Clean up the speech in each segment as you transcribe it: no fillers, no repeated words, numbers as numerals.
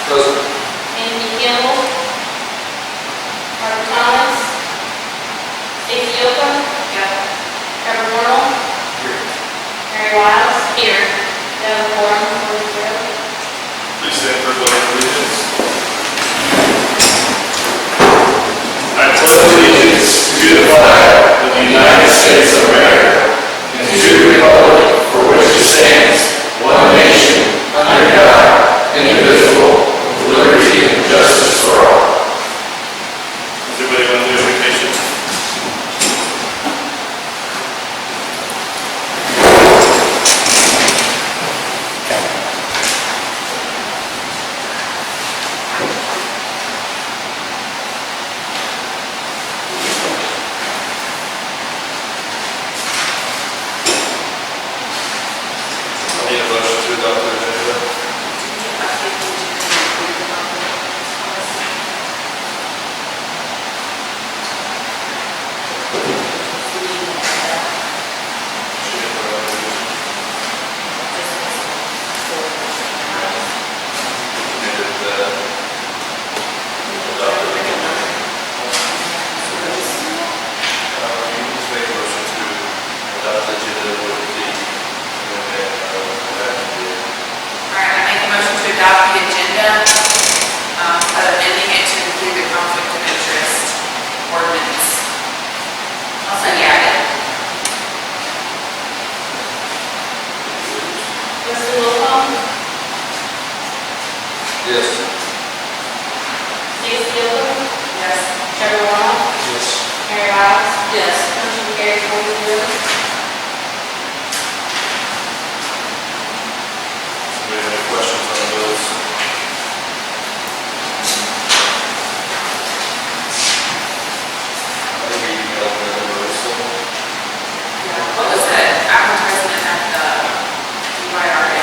Present. Anthony Campbell. Mark Thomas. Stacy Oakham. Trevor Morrow. Here. Mary Wiles. Here. Devin Warren, 4-0. Please stand for the pledge of allegiance. I pledge allegiance to the flag of the United States of America and to the republic for which it stands, one nation, under God, indivisible, with liberty and justice for all. Does everybody want to do a vacation? I need a motion to adopt the agenda. Alright, I make a motion to adopt the agenda, but amending it to include the conflict of interest ordinance. Also, Wesley Wilhelm. Yes. Stacy Oakham. Yes. Trevor Morrow. Yes. Mary Wiles. Yes. Motion carried 4-0. Do we have any questions on the bills? What was the advertisement at the UIRA?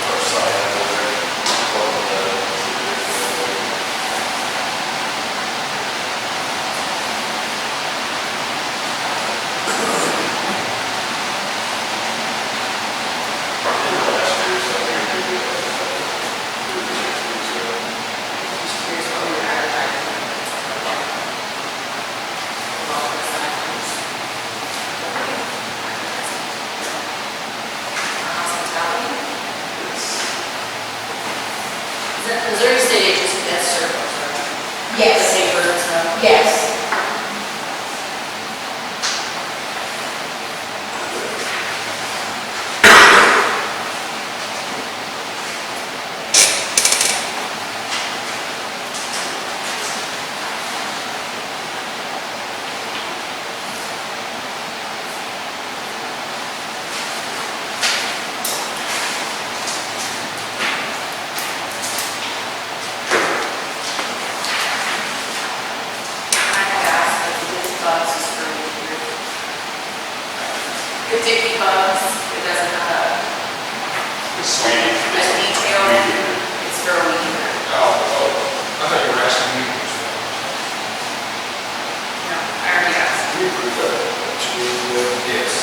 Our side over there. Just curious what we were advertising. Hospitality? Is that Missouri State Agency, that's surplus, right? Yes. The paper and stuff. Yes. I had asked if the Dicky Bugs is for a year. The Dicky Bugs, it doesn't have a detail, it's for a week. I thought you were asking me. No, I already asked. We approved that yes.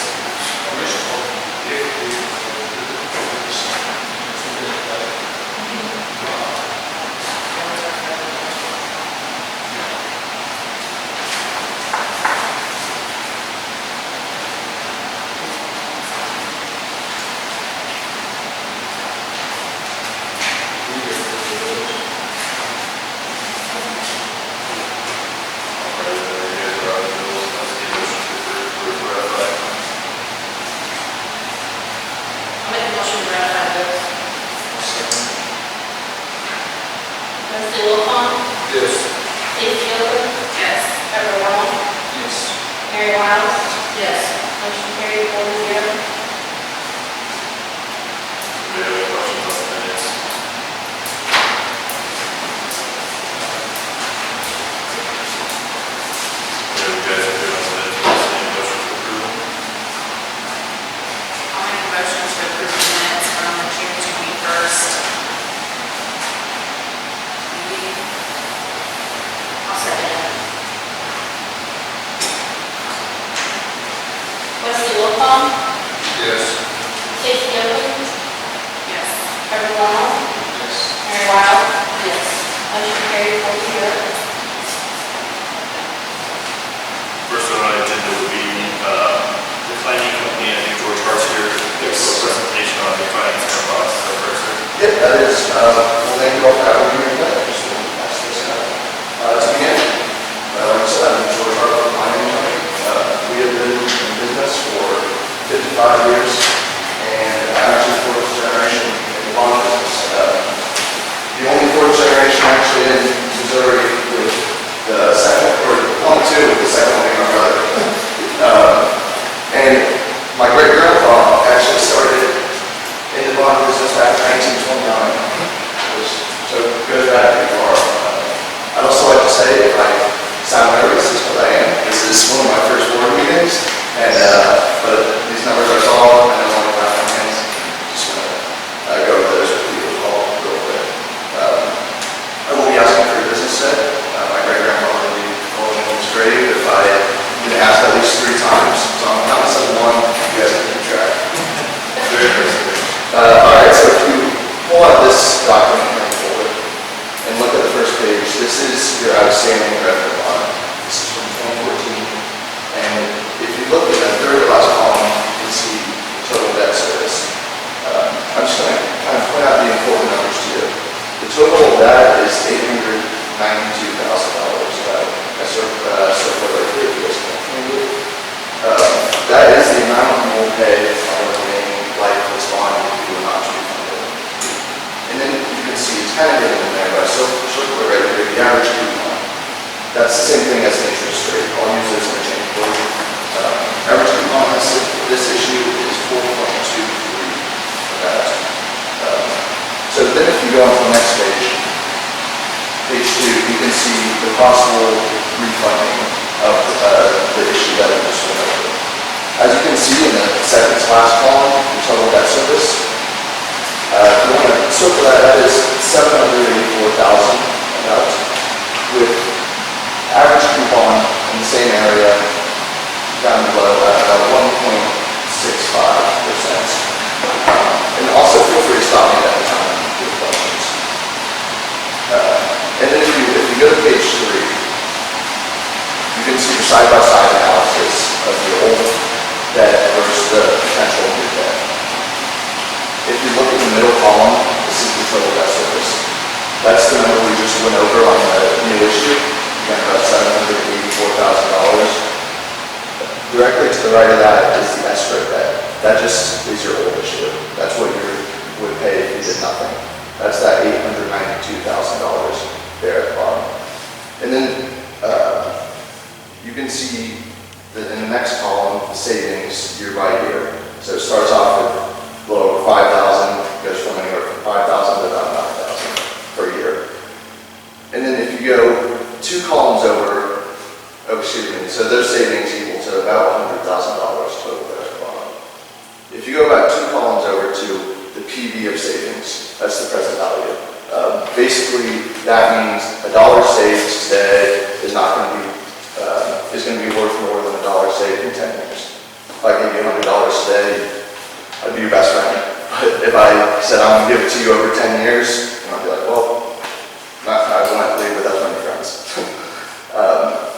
I'll make a motion to ratify the bills. Wesley Wilhelm. Yes. Stacy Oakham. Yes. Trevor Morrow. Yes. Mary Wiles. Yes. Motion carried 4-0. Do we have any questions on the minutes? Yeah, you guys are good on the minutes. Any motion to approve? I'll make a motion to approve the minutes from the June 21st meeting. I'll second it. Wesley Wilhelm. Motion carried 4-0. First on our agenda would be the planning company. I think George Hart's here to give us a presentation on the finance cost. Is that correct, sir? Yep, that is, well, thank you all for having me here today. Just want to pass this out. To begin, like I said, I'm George Hart from Mining Company. We have been in business for 55 years, and I'm actually fourth generation in the bond business. The only fourth generation actually in Missouri, with the second, or only two, with the second one being my brother. And my great-grandpa actually started in the bond business back in 1929, which so goes back pretty far. I'd also like to say, if I sound nervous, it's because I am. This is one of my first board meetings, and but these numbers are solid, and I don't want to clap my hands. Just going to go over those with you all real quick. I will be asking for your business set. My great-grandfather would be holding in his grave if I didn't ask at least 3 times. So I'm counting this as 1. You guys can keep track. Very impressive. All right, so if you pull out this document here and pull it, and look at the first page, this is your outstanding revenue bond. This is from 2014. And if you look at the third to last column, you can see total debt service. I'm just going to kind of point out the important numbers to you. The total of that is $892,000. I circled right here if you guys can see it. That is the amount you will pay on the remaining life of this bond if you were not to refund it. And then you can see it's kind of hidden in there, but I circled it right here, the average coupon. That's the same thing as the interest rate. I'll use this interchangeably. Average coupon on this issue is 4.23 for that. So then if you go on to the next page, page 2, you can see the possible refunding of the issue that we just went over. As you can see in the second to last column, the total debt service, if you want to circle that is $784,000 about, with average coupon in the same area down below at about 1.65%. And also feel free to stop me at any time with questions. And then if you go to page 3, you can see the side-by-side analysis of the old debt versus the potential new debt. If you look at the middle column, this is the total debt service. That's the number we just went over on the new issue. Again, about $784,000. Directly to the right of that is the escrow debt. That just is your old issue. That's what you would pay if you did nothing. That's that $892,000 there at the bottom. And then you can see that in the next column, the savings year by year. So it starts off with a little over $5,000, goes from anywhere from $5,000 to about $9,000 per year. And then if you go 2 columns over, so those savings equal to about $100,000 total there at the bottom. If you go back 2 columns over to the PV of savings, that's the present value. Basically, that means $1 saved today is not going to be worth more than $1 saved in 10 years. If I gave you $100 today, I'd be your best friend. But if I said I'm going to give it to you over 10 years, I'd be like, well, I won't have to leave, but that's my friends.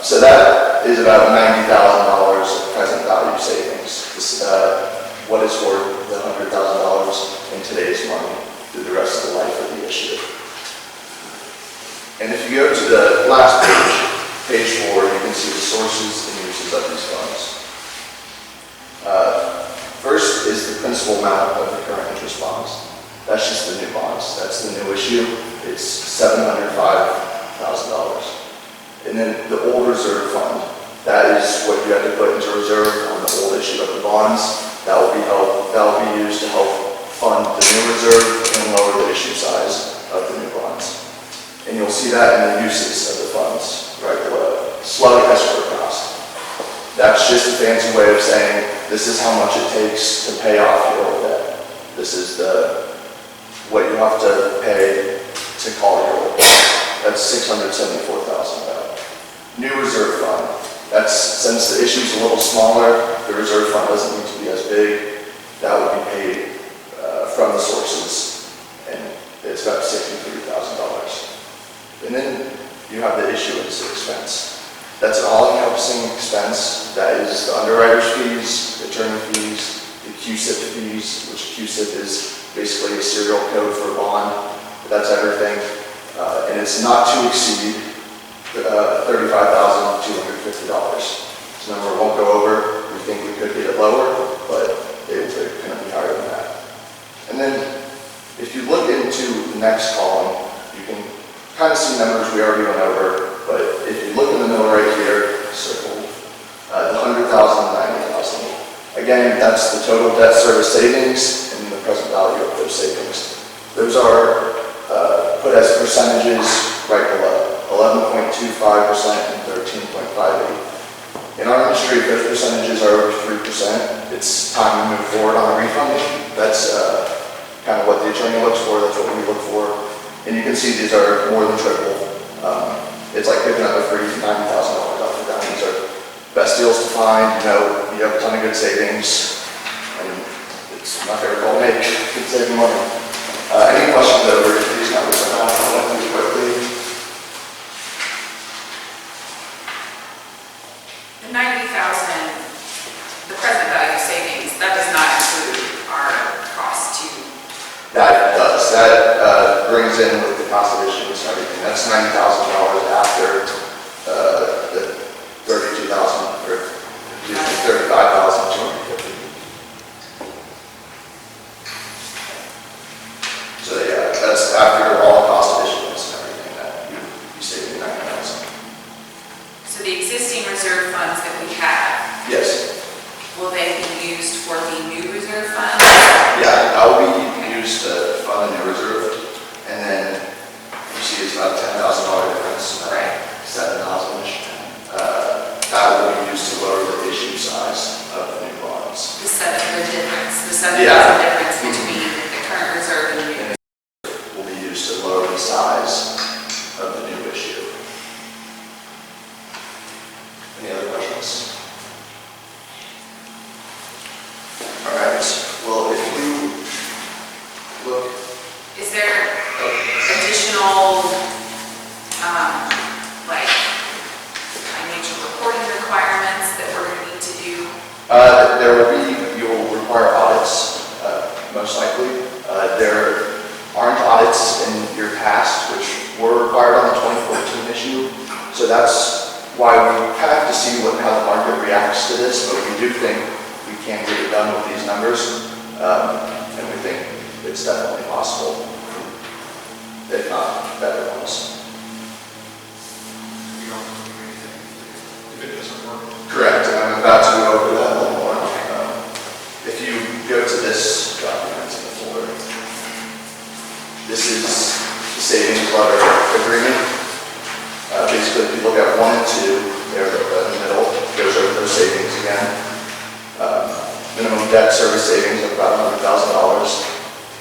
So that is about $90,000 of present value savings. What is worth the $100,000 in today's money through the rest of the life of the issue. And if you go to the last page 4, you can see the sources and uses of these funds. First is the principal amount of the current interest bonds. That's just the new bonds. That's the new issue. It's $705,000. And then the old reserve fund. That is what you had to put into reserve on the old issue of the bonds. That will be used to help fund the new reserve and lower the issue size of the new bonds. And you'll see that in the uses of the funds right below. Slug escrow cost. That's just a fancy way of saying this is how much it takes to pay off your old debt. This is what you have to pay to call your old debt. That's $674,000. New reserve fund. That's, since the issue's a little smaller, the reserve fund doesn't need to be as big. That would be paid from the sources, and it's about $63,000. And you have the issuance expense. That's an all-encompassing expense. That is the underwriter's fees, the attorney fees, the QSIP fees, which QSIP is basically a serial code for a bond. That's everything. And it's not to exceed $35,250. This number won't go over. We think we could get it lower, but it's going to be higher than that. And then if you look into the next column, you can kind of see numbers we already went over, but if you look in the middle right here, circled, the 100,000 and 90,000. Again, that's the total debt service savings and the present value of those savings. Those are put as percentages right below, 11.25% and 13.58%. In our industry, if those percentages are over 3%, it's time to move forward on a refund issue. That's kind of what the attorney looks for, that's what we look for. And you can see these are more than triple. It's like picking up a free $90,000 off the ground. These are best deals to find. You have a ton of good savings, and it's my favorite call to make. Good saving money. Any questions over these numbers? I'll went through quickly. The 90,000, the present value savings, that does not include our cost to. That does. That brings in with the cost of issuance and everything. That's $90,000 after the $32,000 or $35,250. So yeah, that's after all cost of issuance and everything that you save in $90,000. So the existing reserve funds that we have, Yes. will they be used for the new reserve fund? Yeah, that will be used to fund the new reserve. And then you see it's about $10,000 difference. Right. 7,000-ish. That will be used to lower the issue size of the new bonds. The 7,000 Yeah. difference between the current reserve and the new. Will be used to lower the size of the new issue. Any other questions? All right. Well, if you look, Is there additional, like, financial reporting requirements that we're going to need to do? you'll require audits, most likely. There aren't audits in your past, which were required on the 2014 issue. So that's why we have to see how the market reacts to this, but we do think we can get it done with these numbers. And we think it's definitely possible, if not better ones. We don't do anything if it doesn't work. Correct, and I'm about to go over that a little more. If you go to this document in the folder, this is the savings letter agreement. Basically, if you look at 1 and 2, they're in the middle, goes over those savings again. Minimum debt service savings of about $100,000,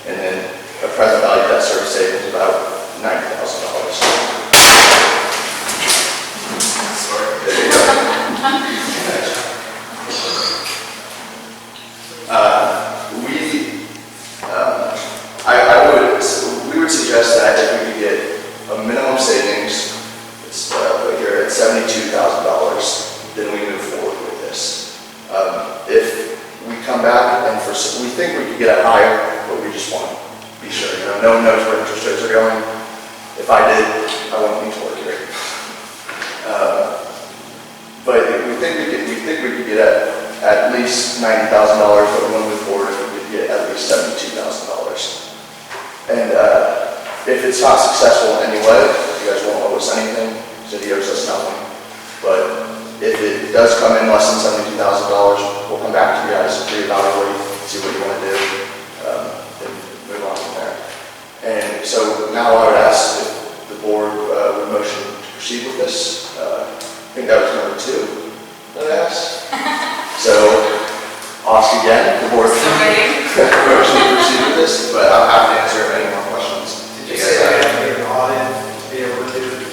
and then a present value debt service savings of about $90,000. Sorry. There you go. We would suggest that if we could get a minimum savings, it's right here at $72,000, then we move forward with this. If we come back and we think we could get it higher, but we just want to be sure. No one knows where interest rates are going. If I did, I wouldn't need to work here. But we think we could get at least $90,000, but we want to move forward if we could get at least $72,000. And if it's not successful in any way, you guys won't owe us anything, city owes us nothing. But if it does come in less than $72,000, we'll come back to you guys, reevaluate, see what you want to do, and move on from there. And so now I would ask if the board would motion to proceed with this. I think that was number 2 that I asked. So, ask again, the board motion to proceed with this, but I'm happy to answer any more questions. Did you say I have to get an audit to be able to do it?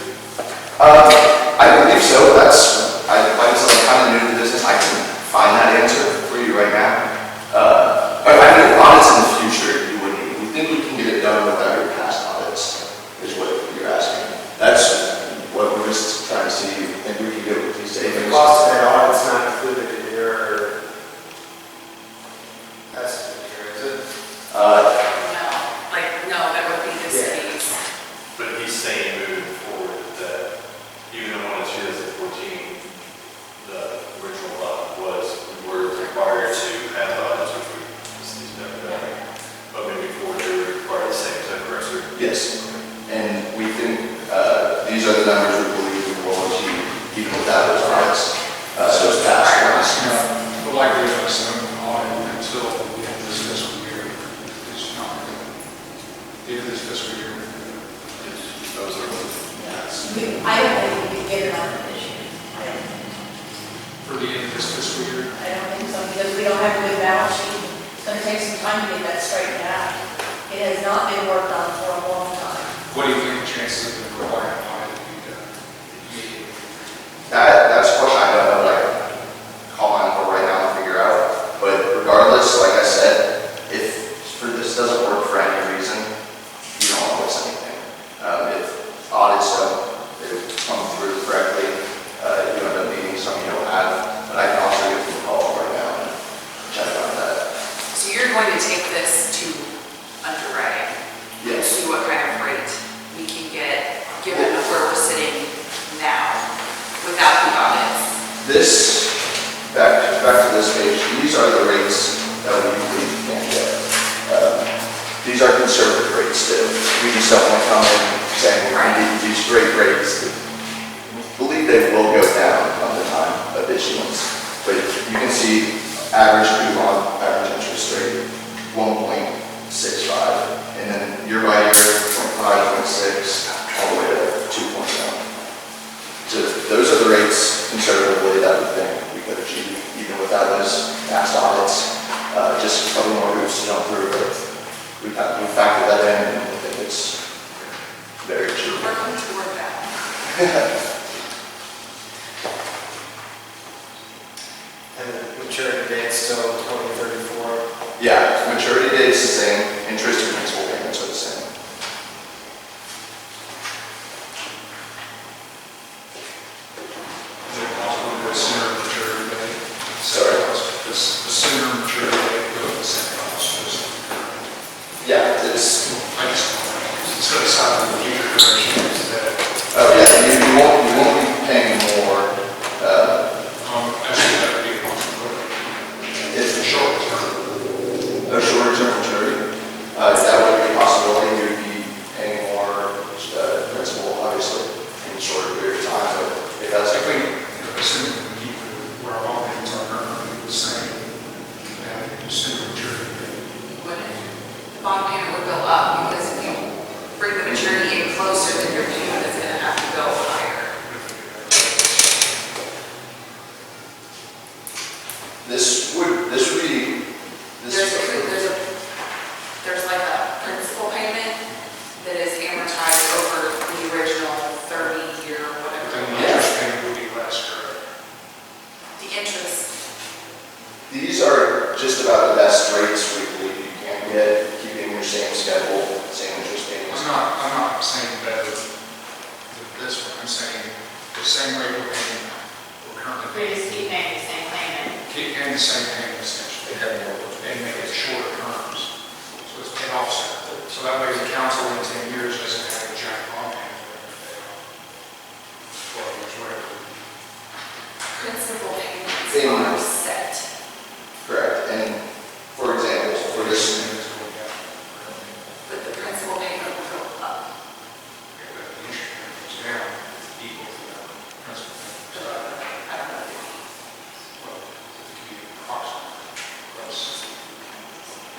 I believe so. Like I said, I'm kind of new to the business. I can find that answer for you right now. But I know audits in the future you would need. We think we can get it done without your past audits, is what Yes, and we think these are the numbers we believe we will achieve even without those audits. Those past ones. The likelihood of some audit until the end of this fiscal year is not good. The end of this fiscal year. Those are, I don't think we can get it on this year. I don't For the end of this fiscal year. think so, because we don't have a good balance sheet. It's gonna take some time to get that straightened out. It has not been worked on for a long time. What do you think the chances of the required audit being done immediately? That's a question I don't know, like, call on for right now and figure out. But regardless, like I said, if this doesn't work for any reason, you don't miss anything. If audits don't come through correctly, you end up needing some you don't have. But I can also give them a call right now and check on that. So you're going to take this to underwriting? And Yes. see what kind of rate we can get, given where we're sitting now, without the audits? This, back to this page, these are the rates that we believe we can get. These are conservative rates too. We just don't want to come in saying we're going to need these great rates. We believe they will go down on the time of issuance. But you can see average coupon, average interest rate, 1.65. And then year by year, 0.5, 0.6, all the way to 2.0. So those are the rates conservatively that we think we could achieve, even without those past audits. Just a couple more hoops to jump through, but we factored that in, and we think it's very achievable. Working toward that. And the maturity date's still 2034. Yeah, maturity date is the same, interest and principal payments are the same. Is it possible to go sooner maturity date? Sorry? The sooner maturity date, go to the same cost. Yeah, it's, I just, instead of signing the future directions that, oh yeah, you won't be paying more, actually, that would be a possibility. if The short term. a shorter term maturity. That would be a possibility, you'd be paying more principal, obviously, in a shorter period of time, but if that's, I think, assuming we keep where our bond payments are currently the same, and sooner maturity date. The bond payment would go up because if you bring the maturity in closer, then your payment is going to have to go higher. this would be, There's like a principal payment that is amortized over the original 30-year, Then whatever. the interest payment would be less, correct? The interest, these are just about the best rates we believe you can get, keeping your same schedule, same interest payments. I'm not saying better than this one, I'm saying the same rate we're paying now. We're currently We just keep paying the same payment. paying the same payment essentially, and make it shorter terms. So it's paid offset. So that way the council in 10 years doesn't have a giant bond payment. Or whatever. principal payments In- are set. Correct, and for example, for this, But the principal payment will go up. I don't know.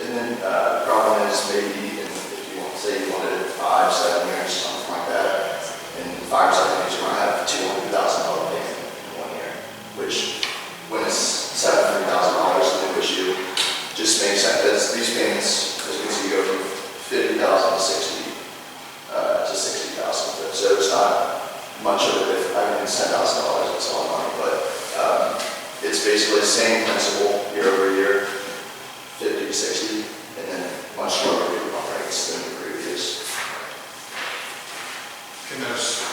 and then problem is maybe, if you want to say you wanted it 5, 7 years, something like that, in 5, 7 years, you might have $200,000 payment in 1 year, which when it's $700,000 a new issue, just makes sense, because these payments, as you can see, go from 50,000 to 60,000, so it's not much of a difference. I mean, it's $10,000, it's a lot of money, but it's basically the same principal year over year, 50 to 60, and then much lower coupon rates than the previous. Can those,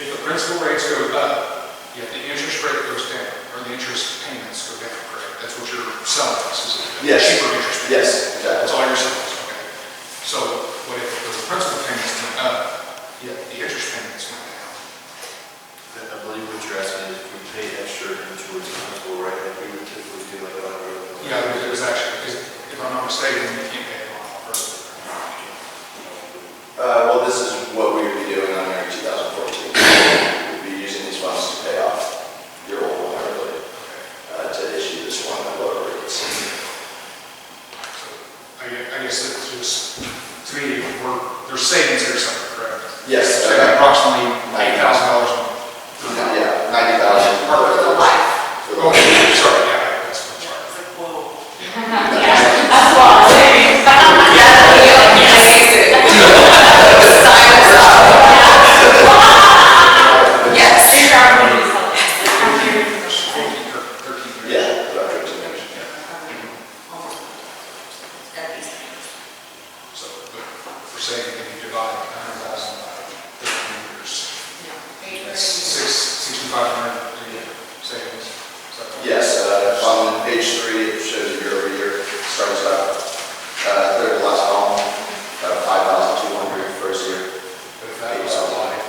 if the principal rates go up, yet the interest rate goes down, or the interest payments go down, correct? That's what you're selling us, is it? Yes. Cheaper interest payments. Yes, exactly. That's all you're selling us, okay. So what if the principal payments went up, yet the interest payments went down? I believe what you're asking is if we pay extra towards the principal, right, like we would typically do like a. Yeah, it was actually, because if I'm not mistaken, you can't pay it on first. I guess it's just, to me, there's savings here somewhere, correct? Yes. So approximately $8,000 a month. Yeah, 90,000. For the life. Oh, sorry, yeah, that's, I'm sorry. It's like, whoa. That's a lot of savings. Yes. Yeah, about 13 years. So, but we're saying if you divide 100,000 by 13 years, that's 6,500 a year savings. Is that right? Yes, on page 3, it shows year over year, starts out, third to last column, about 5,200 first year. But if that was applied,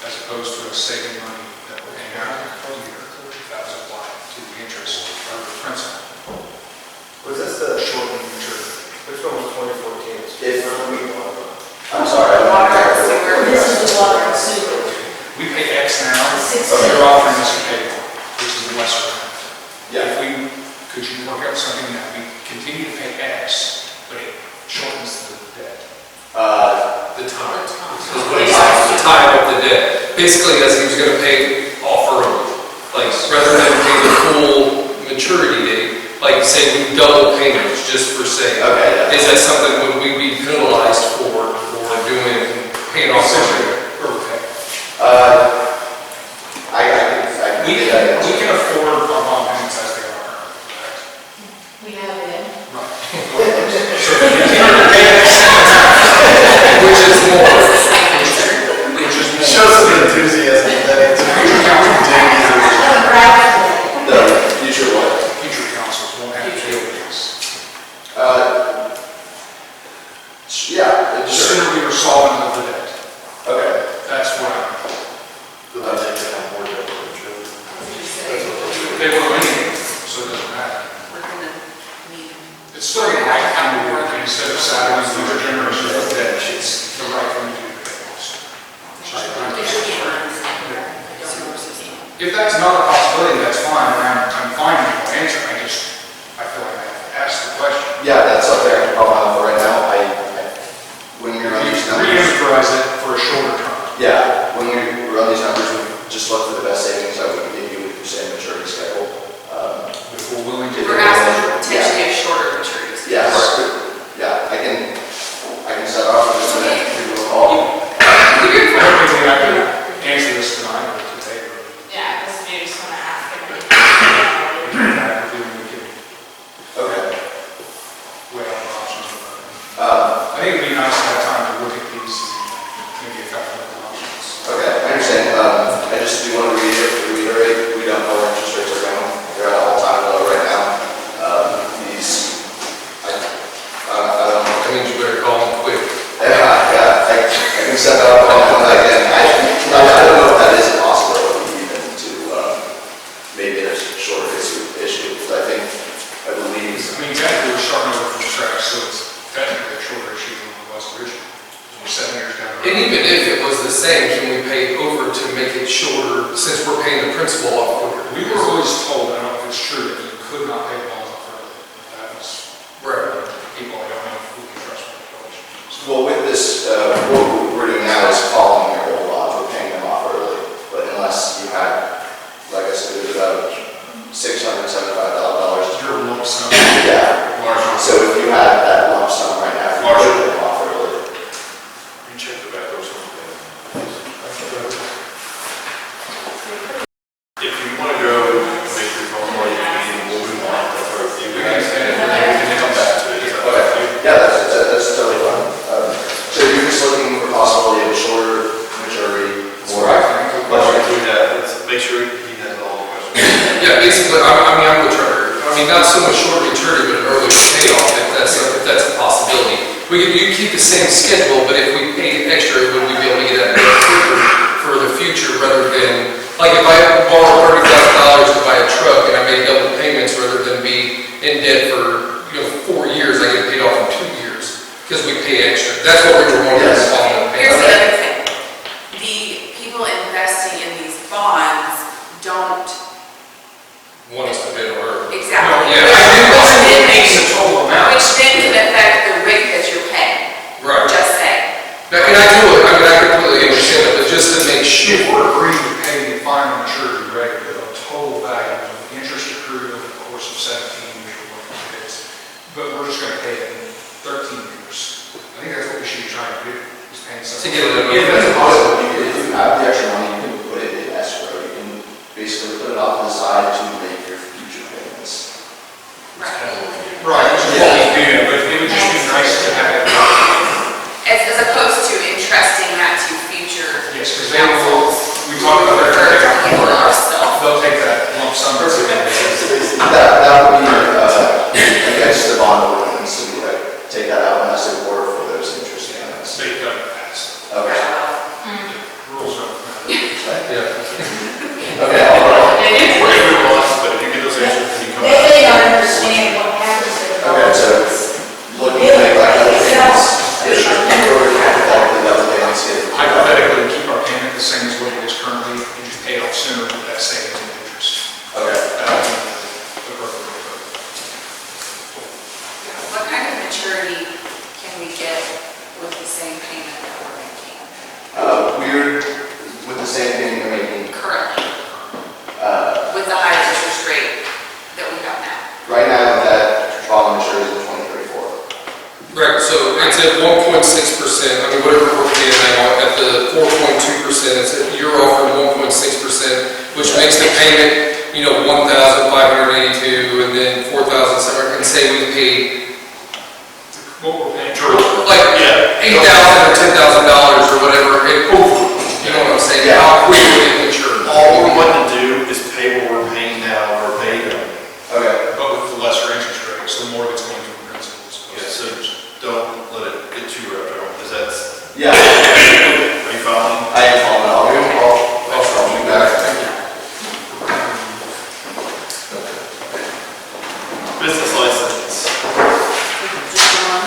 as opposed to us saving money that we're paying out every year, if that was applied to the interest or the principal, Was this the, shortening maturity. which one was 2014? If- I'm sorry, I don't Water, know. sewer. This is the water and sewer. We pay X now, Six. so you're offering us to pay more, which is the lesser amount. Yeah. If we, could you work out something that we continue to pay X, but it shortens the debt? The time. Is what it says, the time of the debt. Basically, as he was gonna pay off early. Like, rather than pay the full maturity date, like, say we double payments, just for saying. Okay, yeah. Is that something would we be penalized for doing, paying off early? Okay. I We can get that. can afford our bond payments as they are, correct? We have it. Right. So if we continue to pay X, Which is more. which is more. Show some enthusiasm. Future council- The future what? Future councils won't have to deal with this. Yeah, The sure. sooner we are solvent of the debt, Okay. that's what I'm. So that makes it more difficult. They were winning, so it doesn't matter. We're gonna need. It's still the right thing to do, instead of saddling future generations with debt, it's the right thing to do. If that's not a possibility, that's fine, and I'm fine with the answer, I feel like I have to ask the question. Yeah, that's up there. For right now, when we run these numbers, Re-enterprise it for a shorter term. yeah, when we run these numbers, we just look for the best savings that we can give you with the same maturity schedule. If we're willing to. We're asking for potentially a shorter maturity. Yes, yeah, I can set off for just a minute, give you a call. I don't think I can answer this tonight or today, or Yeah, this dude just wanna ask him. we can back with you and we can Okay. weigh out the options. Um, I think it'd be nice to have time to look at these and maybe a couple of options. Okay, I understand. I just do want to reiterate, we don't know where interest rates are going. They're at an all-time low right now. I don't know. I mean, you better call him quick. Yeah, I can set that up on that again. I don't know if that is a possibility even to, maybe a shorter issue, but I believe. I mean, technically, we're starting over from scratch, so it's technically a shorter issue than it was originally. We're 7 years down the And road. even if it was the same, can we pay over to make it shorter, since we're paying the principal off quicker? We were always told, I don't know if it's true, that you could not pay the bonds off early. That was, Right. people, I don't know if we can trust my information. Well, with this, what we're doing now is following your old laws, we're paying them off early. But unless you had, like I said, it was about $675,000. Your lump sum. Yeah. Larger. So if you had that lump sum right now, you Larger. could pay them off early. You check the back or something. If you want to go make your phone call, you can, we'll move on. That's our view. We can say it. And then we can come back to it. Is that Okay, okay? yeah, that's totally fine. So you're just looking for possibility of a shorter maturity, more. Let's include that. Let's make sure he has all the questions. Yeah, basically, I'm with Trevor. I mean, not so much short maturity, but an earlier payoff, if that's a possibility. You keep the same schedule, but if we paid extra, would we be able to get that quicker for the future rather than, like if I borrow $30,000 to buy a truck and I made double payments rather than be in debt for, 4 years, I get paid off in 2 years because we pay extra. That's what we were wondering. Yes. Here's the other thing. The people investing in these bonds don't Want us to pay it early. exactly. Yeah. Which then It's the total amount. Which then can affect the rate To get it. If that's possible. If you have the extra money, you can put it in escrow, you can basically put it off to the side to make your future payments. Right, which is what we do, but it would just be nice to have it. As opposed to entrusting that to future Yes, because they will, councils. we talked about Or that. handle it ourselves. They'll take that lump sum. That would be against the bond ordinance, to be like, take that out unless it were for those interest payments. State government has. Okay. Rules don't matter. Yeah. Okay, all right. We're gonna move on, but if you get those answers, then you come They back. may not understand what happens to the Okay, so looking at like double payments, it should be ordered hypothetically double payments if. Hypothetically, keep our payment the same as what it is currently, and just pay it off sooner with that savings and interest. Okay. That would be the perfect way to go. What kind of maturity can we get with the same payment that we're making We're, with the same thing you're making, currently? With the higher interest rate that we have now? right now, that bond matures in 2034. Right, so it's at 1.6%, I mean, whatever we're paying now, at the 4.2%, it's at, you're offering 1.6%, which makes the payment, you know, 1,582, and then 4,700, and say we pay What we're paying. like Yeah. $8,000 or $10,000 or whatever, it, you know what I'm saying, Yeah. how quick would it mature? All we're wanting to do is pay what we're paying now or pay them. Okay. But with the lesser interest rate, so the more that's going to the principals. Yeah, so don't let it get too wrapped around, because that's, Yeah, are you following? I am calling, I'll be back. Business license, Just one?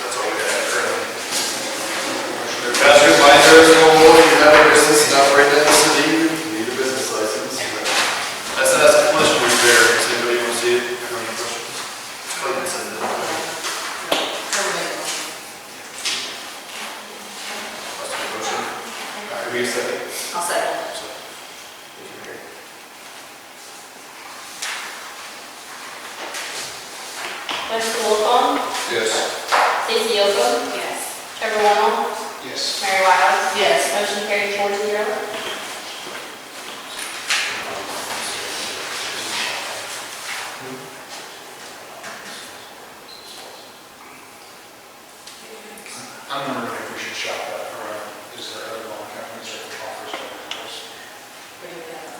that's all we got currently. As a reminder, you have a business and operate that city, you need a business license. That's a question we've there, does anybody want to see it? Have any questions? Clayton said that. Must be a motion. Give me a second. I'll second. Justin Wolfong, Yes. Stacy Oakland, Yes. Trevor Waddle, Yes. Mary Wiles. Yes. Motion carried 4-0. I'm wondering if we should shop that around. Is there other bond companies that offers that?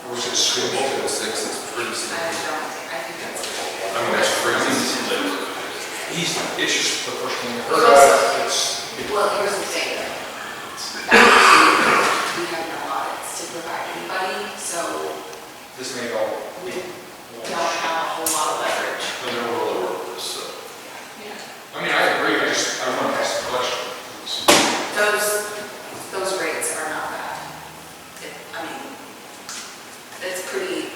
Or is it school? It's pretty I simple. don't, I think that's. I mean, that's crazy. It's just the first thing I heard Well, of. It's, Well, here's the thing. We have no audits to provide anybody, so this may all. we don't have a whole lot of leverage. And then we'll roll over this, so. I mean, I agree, I want to ask the question. Those rates are not bad. I mean, it's pretty,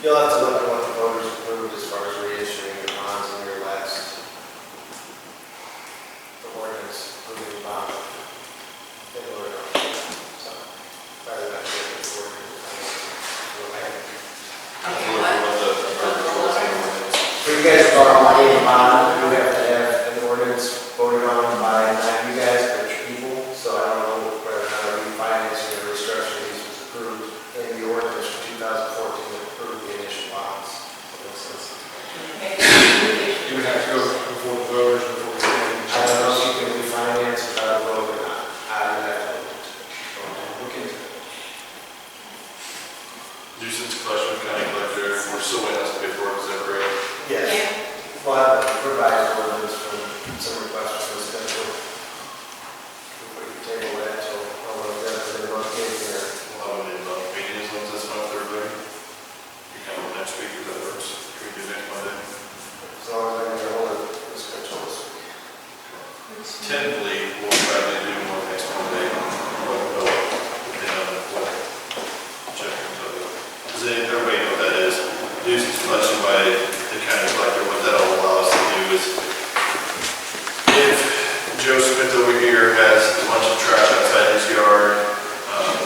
You'll have to look at what the voters approved as far as reissuing the bonds in your last, the ordinance, approving the bond. They voted on it, so, rather than get it before you. okay, what? For you guys to borrow money in bond, you have to have an ordinance voted on by not you guys, but your people. So I don't know whether or not refinancing or restructuring these was approved in the ordinance from 2014 that approved the initial bonds. That makes sense. You would have to go before the voters, before we can. I don't know if you can refinance without a vote or not. I don't know. Look into it. Nuisance collection county collector, we're still waiting on some paperwork, is that correct? Yes. Well, I provided ordinance from some requests from the schedule. If we could table that till, I'll look at it, they're both in here. We'll have it in the meeting as long as that's not everybody. We can have it next week if that works. Can we do next Monday? As long as I can get hold of the schedules. Tentatively, we'll try to do one next Monday. Depending on what Jeff comes up with. Does everybody know what that is? Nuisance collection by the county collector, what that'll allow us to do is if Joe Smith over here has a bunch of trash outside his yard,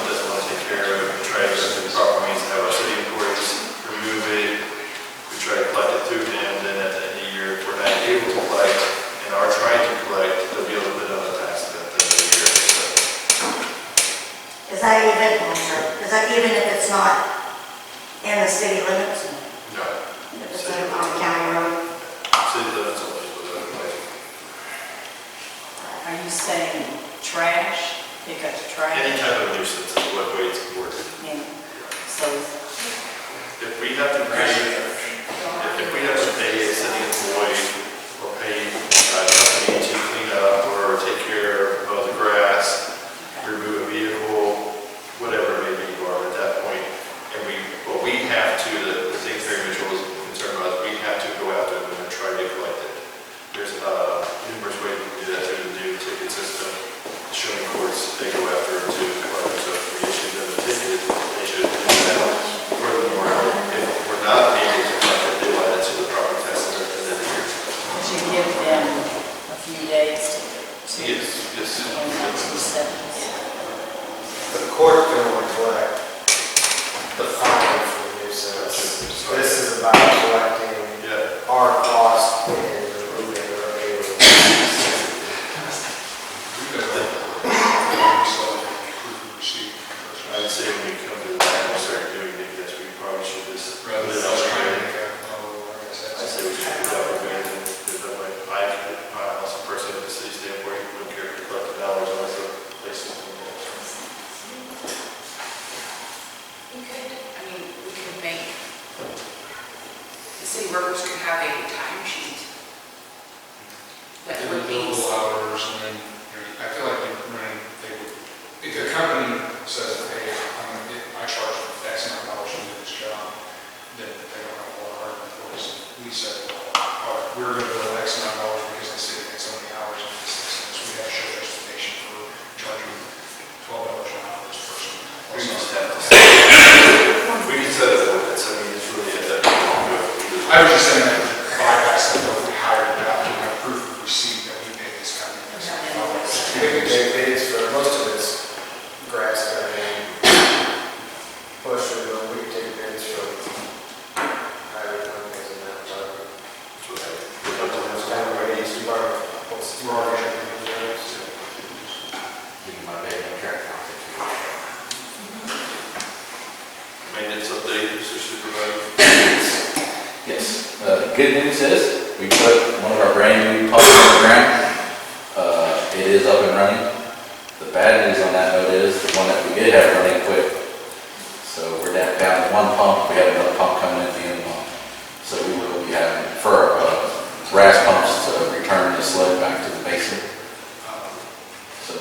doesn't want to take care of it, try to go through the proper means to have our city employees remove it, we try to collect it through him, then at the end of the year, if we're not able to collect and are trying to collect, they'll be able to put it on the tax at the end of the year. So is that even if it's not in the city limits? No. If it's on a county road? City limits only, but other places. Are you saying trash, pick up trash? Any type of nuisance is what way it's worded. Yeah. So, If we have to pay, if we have to pay a city employee or pay a company to clean up or take care of the grass, remove a vehicle, whatever it may be, or at that point, and what we have to, the things Mary Mitchell was concerned about, we have to go after them and try to collect it. There's numerous ways we can do that through the new ticket system, showing courts, they go after them to collect it. So if we issue them a ticket, they should do that. Furthermore, if we're not able to collect it, they add it to the property tax at the end of the year. would you give them a few days to? Yes, yes. And that's the seventh. The court can reflect the fine for the nuisance. This is about collecting Yeah. our cost in removing the remaining. I would say when we come to the back and start doing it, yes, we probably should just put it out there. I say we should put it out there, because that way I also personally, at the city standpoint, wouldn't care if we collect the dollars unless the place is. We could make, the city workers could have a time sheet that They would would be. bill hours, and then, I feel like when they would, if the company says, hey, I charge X amount of dollars to do this job, then they don't have a lot of argument for us. We say, well, we're going to bill X amount of dollars because the city has so many hours in this instance. We have to show justification for charging $12 an hour this person. We just have to set we can set it for it, so I mean, it's really at that point. I was just saying that bypass that if we hired it out, we have proof of receipt that we paid this company. We can take bids for, most of it's grass cutting, push removal, we can take bids from highway companies and that, but it's kind of ready to borrow. We're already checking the insurance. Maintenance update, Mr. Supervisor. Yes, good news is, we put one of our brand new pumps on the ground. It is up and running. The bad news on that note is, the one that we did have running quit. So we're down to one pump, we have another pump coming in at the end of the month. So we will be having, for brass pumps to return the sled back to the basin. So,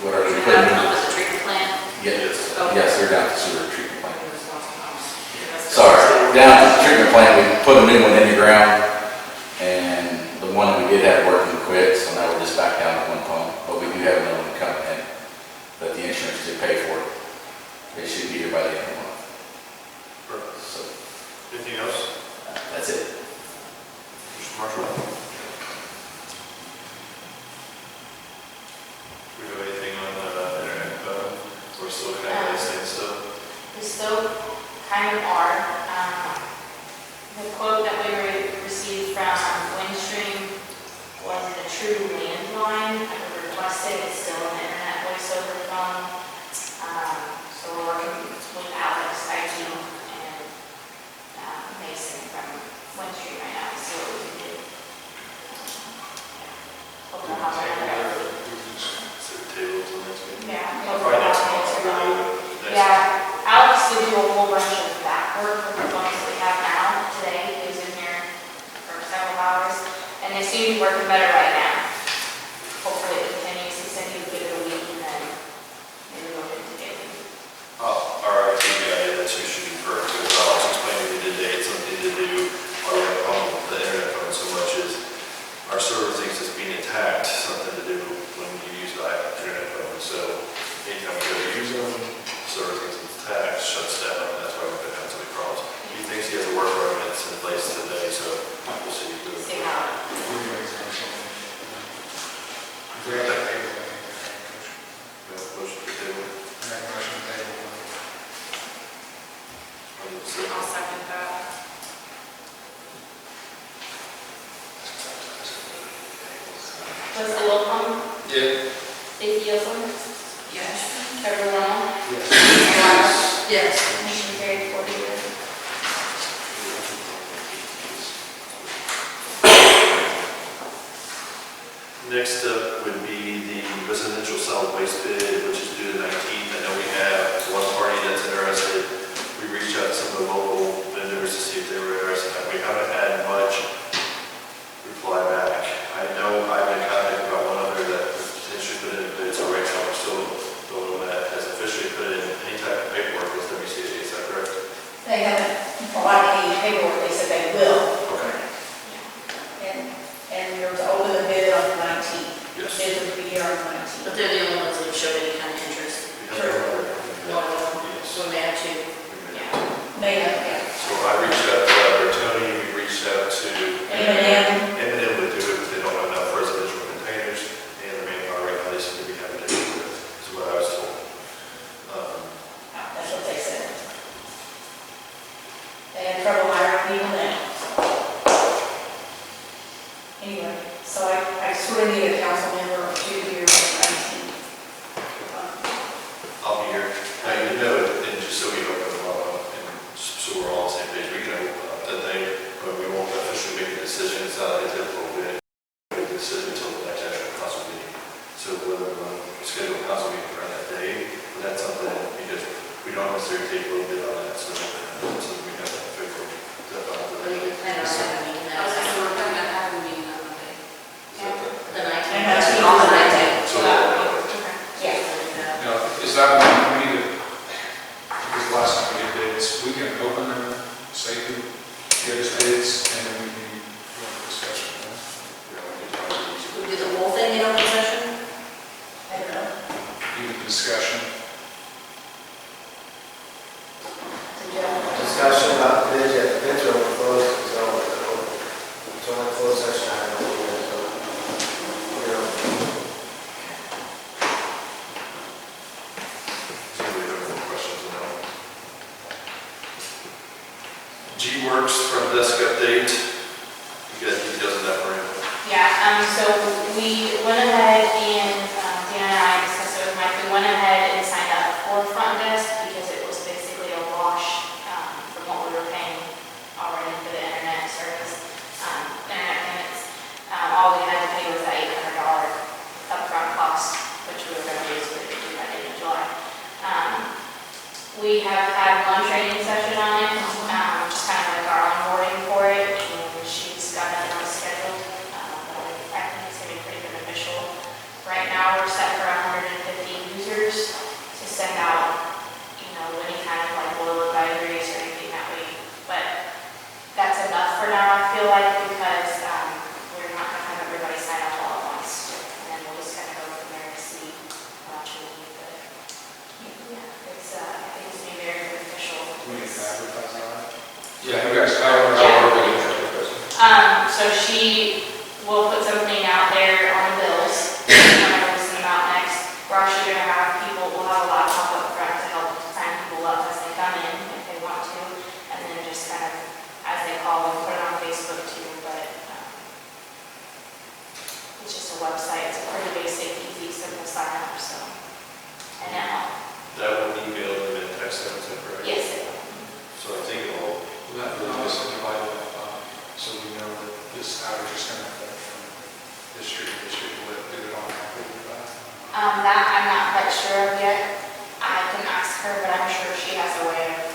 whatever we put in. Pump at the treatment plant. Yes, they're down to sewer treatment plant. Sorry, down to the treatment plant, we put a new one in the ground, and the one we did have working quit, so now we're just back down to one pump, but we do have another one coming in, that the insurance did pay for. It should be here by the end of the month. Perfect. So, Anything else? that's it. Mr. Marshall? We have anything on the internet, we're still kind of listening still? We still kind of are. The quote that we received from Windstream was the true landline. I requested, it's still an internet voice over phone. So we're working with Alex, IT, and Mason from Windstream right now, so we can do. Hope we'll have another. So the table till next week? Yeah. Probably next month. Yeah, Alex did do a whole bunch of back work with the phones that we have now. Today, he was in here for several hours, and they seem to be working better right now. Hopefully it continues. He said he would give it a week, and then maybe we'll get together. Our IT guy, that's who should be referred to, as well. I'll explain to you today, it's something to do on the internet phone so much as our server thinks it's being attacked, something to do when you use the internet phone. So anytime we go to use them, server thinks it's attacked, shuts down, and that's why we've been having so many problems. He thinks he has a workaround that's in place today, so we'll see. See how. We have that table, I We have a motion to table. think. Make a motion to table. I'll second that. Trustee Wilhelm, Yeah. Vicky Olson, Yes. Trevor Romo, Yes. Yes. motion carried 4-0. Next up would be the residential solid waste bid, which is due the 19th. I know we have one party that's interested. We reached out to some of the local vendors to see if they were interested. We haven't had much reply back. I know I've been contacted by one other that potentially put in a bid, so right now we're still the one that has officially put in any type of paperwork with WCA, is that correct? They haven't provided any paperwork, they said they will. Okay. And there was over the bid on the 19th. Yes. Bid would be here on the 19th. But they're the only ones that have showed any kind of interest. We have another- One of them, Yes. so we have two. They have, yeah. So I reached out to Bertoni, we reached out to M&M. M&M would do it, but they don't have enough residential containers, and the manpower right now, they seem to be having to do it, is what I was told. That's what they said. They had trouble hiring people now. Anyway, so I sort of need a council member or two here on the 19th. I'll be here. Now, you know, and just so we open them up, and so we're all on the same page, we can open up that day, but we won't officially make a decision, it's not like a typical bid. Make a decision until the next actual council meeting. So whether we want to schedule a council meeting around that day, but that's something, because we don't necessarily take a little bit on that, so that's something we have to figure out. We plan on having a meeting I was that, thinking we're going to have a meeting on Monday. the 19th. And that's On the 19th. So, Yeah. Now, is that one we need to, because last time we did bids, we can open them, say who gives bids, and then we can go into discussion. We do the whole thing in open session? I don't know. Even discussion. Discussion about the bids, yeah, the bids are closed, so it's only a closed session, I don't know, so, you know. so we have more questions now. G-Works front desk update, you got details of that, Maria? Yeah, so we went ahead and, Dan and I discussed it with Mike, we went ahead and signed up for front desk because it was basically a wash from what we were paying already for the internet service, internet payments. All we had to pay was that $800 upfront cost, which we were going to use for the do that in July. We have had one training session on it, just kind of like our onboarding for it, and she's got it on schedule. I think it's going to be pretty beneficial. Right now, we're set for 150 users to send out, any kind of like loyal advisories or anything that we, but that's enough for now, I feel like, because we're not going to have everybody sign up all at once. And then we'll just kind of go from there to see how much we need, but yeah, it's, I think it's going to be very beneficial. We need to advertise on it. Yeah, you guys, how are we going to So she will put something out there on the bills, whenever we send them out next. We're actually gonna have people, we'll have a laptop up front to help sign people up as they come in, if they want to. And then just kind of, as they call, we put it on Facebook too, but, it's just a website, it's a pretty basic, easy, simple sign up, so. And now, That would email them and text them, is that correct? yes, it So I think it'll, That will obviously divide it up, so we know that this average is going to affect from district to district, will it do it on that? that I'm not quite sure of yet. I can ask her, but I'm sure she has a way of.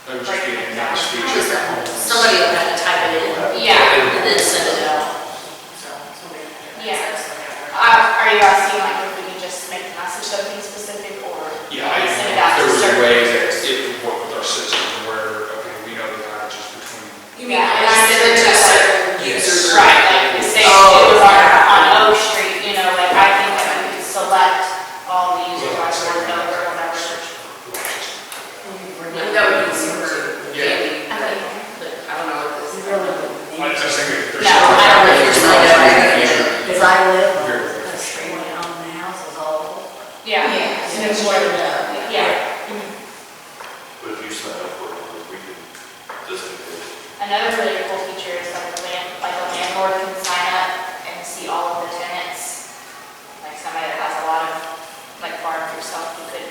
That would just be a next feature. Somebody will have to type it in. Yeah. And then send it out. So, somebody. Yeah. Are you asking like if we can just make the message something specific or? Yeah, I send it didn't know out if there to was a certain way that users? it would work with our system where, okay, we know the averages between. You mean, Yeah, and I I send it to did- certain Yes. users? Right, like say it was on Oak Street, like I think that we could select all the users on board over or whatever. That would be super Yeah. handy, but I don't know what this is. I just think if there's. No, I don't think you're signed up right now. Because I live Very on good. a street on the house is all. Yeah. Yeah, and it's more than that. Yeah. but if you sign up for it, we can designate. Another really cool feature is like a landlord can sign up and see all of the tenants. Like somebody that has a lot of like farm through stuff, you could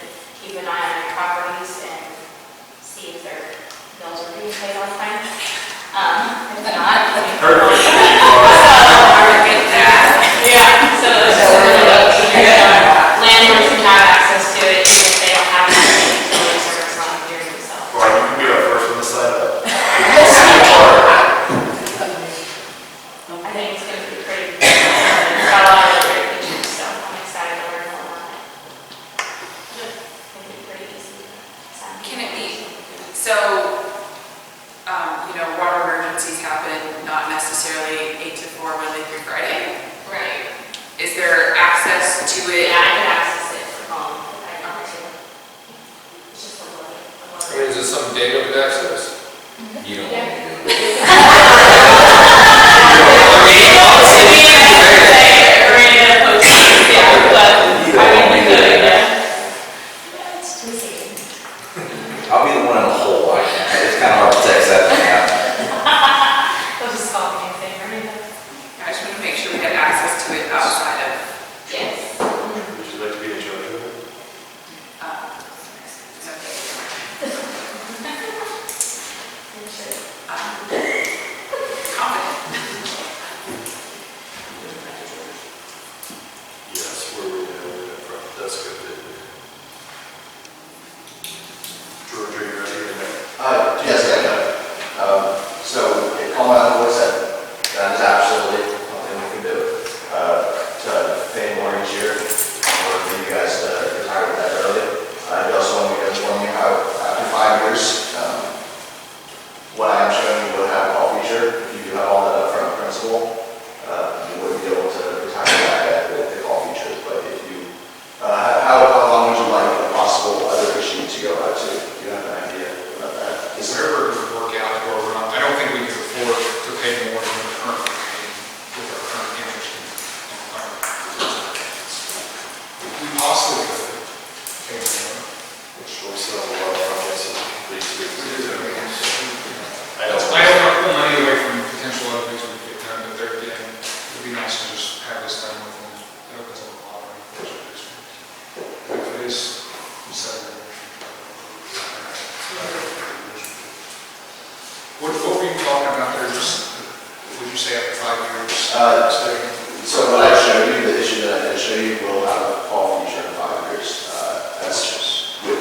show you will have a call feature in 5 years.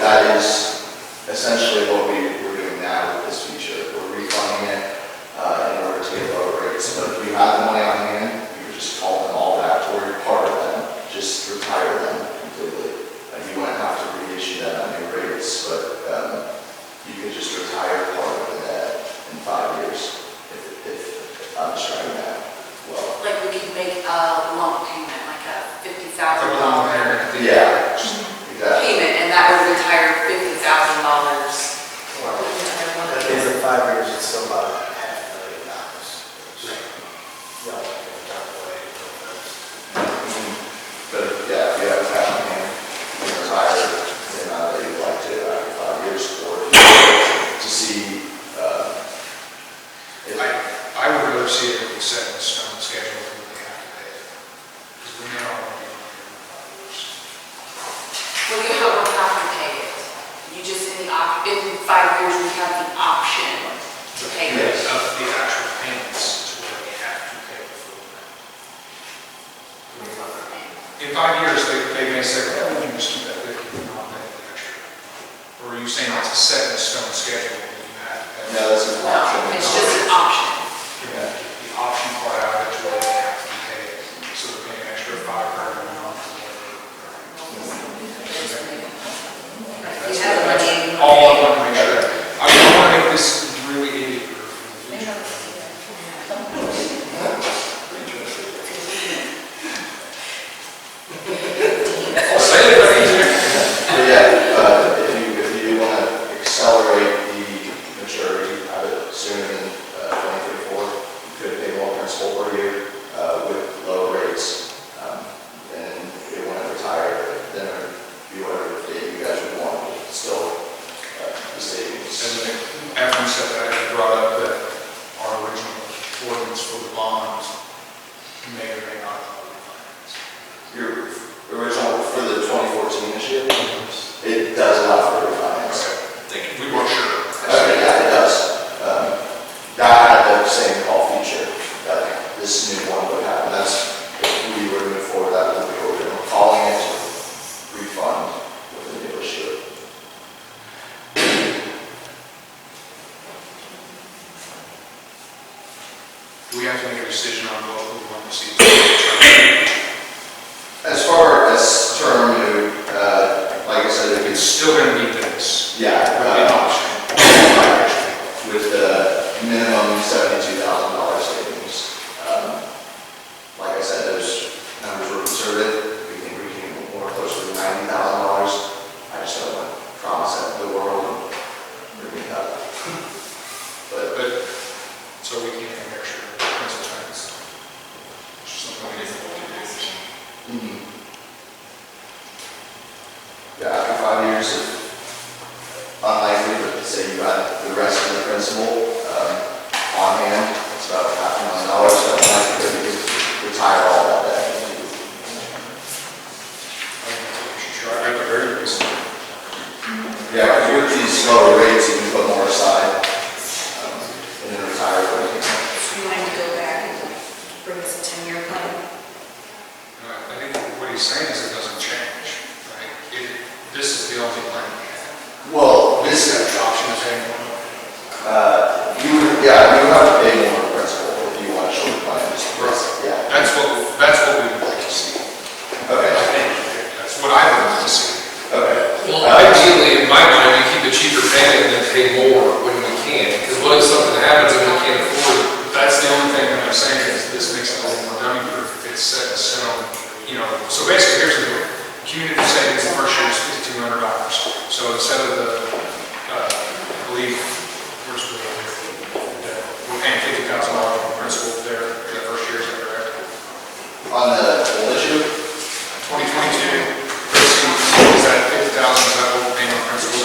That is essentially what we're doing now with this feature. We're refunding it in order to get lower rates. But if you have the money on hand, you could just call them all back or you're part of them, just retire them completely. You wouldn't have to reissue them at new rates, but you could just retire part of the debt in 5 years if I'm just trying that well. Like we could make a lump payment, like a $50,000 Yeah, exactly. payment, and that would retire $50,000. At the end of 5 years, it's still about $500,000. Yeah, not way. But yeah, if you have cash on hand, you can retire the amount that you'd like to after 5 years, or to see if I would rather see it set in stone schedule than we have to pay it. Because we know what we want to do in 5 years. Well, you don't have to pay it. You just, in 5 years, we have the option to pay it. Of the actual payments to where we have to pay the full amount. In 5 years, they may say, well, we can just keep that 50 and not pay the extra. Or are you saying it's a set in stone schedule that you have to pay? no, that's an option. No, it's just an option. The option part out of it, where they have to pay it, so they're paying an extra $500 a month. You have the money. All I want to make sure, I want to make this really idiot-proof in the future. I'll say it, but easier. But yeah, if you want to accelerate the maturity out of it sooner than 2034, you could pay more principal per year with low rates, and if you want to retire, then it would be whatever date you guys would want, still the savings. And then after you said that, you brought up that our original ordinance for the bonds may or may not have refinance. Your original for the 2014 issue, it does allow for refinance. Thank you. We weren't sure. Okay, yeah, it does. That had the same call feature that this new one would have. And that's, if we were to move forward, that would be what we're calling it, refund with the new issue. Do we have to make a decision on what we want to see? As far as term new, like I said, It's still going to be this. yeah, With the option. with the minimum $72,000 savings. Like I said, those numbers were conservative. We think we can get more closer to $90,000. I just don't want to promise that to the world and bring it up. But, so we can't make extra principal payments. Which is something we didn't want to do. Mhm. Yeah, after 5 years, unlikely, but say you got the rest of the principal on hand, it's about $500,000, so unlikely that you could retire all that debt. Sure, I got the very least. Yeah, with these lower rates, you can put more aside and then retire when you can. So you want to go back and bring us a 10-year plan? I think what he's saying is it doesn't change, right? This is the only plan we have. Well, This this, is the option of saying, you would have to pay more principal if you want short plans. Yeah. that's what we would like to see. Okay. I think that's what I would like to see. Okay. Well, ideally, in my mind, we keep a cheaper payment and then pay more when we can, because what if something happens and we can't afford it? That's the only thing that I'm saying is this makes it a little more dummy proof if it's set in stone, you know. So basically, here's the deal. Community savings the first year is $5,200. So instead of the, I believe, we're paying $50,000 in principal there for the first year, is that correct? On the old issue, 2022, is that 50,000, is that what we're paying in principal?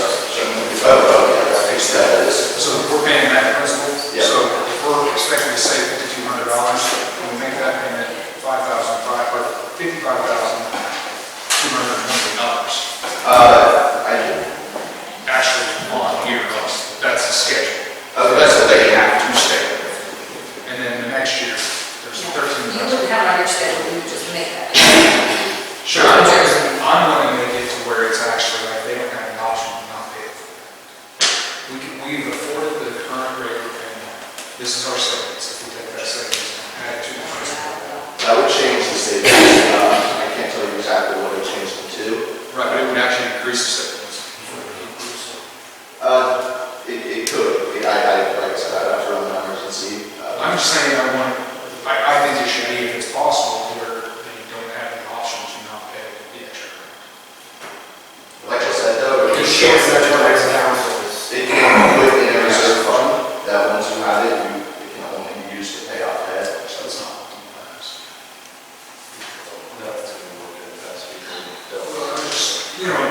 that is. So we're paying that principal? Yeah. So if we're expecting to save $5,200, when we make that payment $55,220. Actually, on here, that's the schedule. That's what they have to stay with. And then the next year, there's You 13,000. wouldn't have it on your schedule, you would just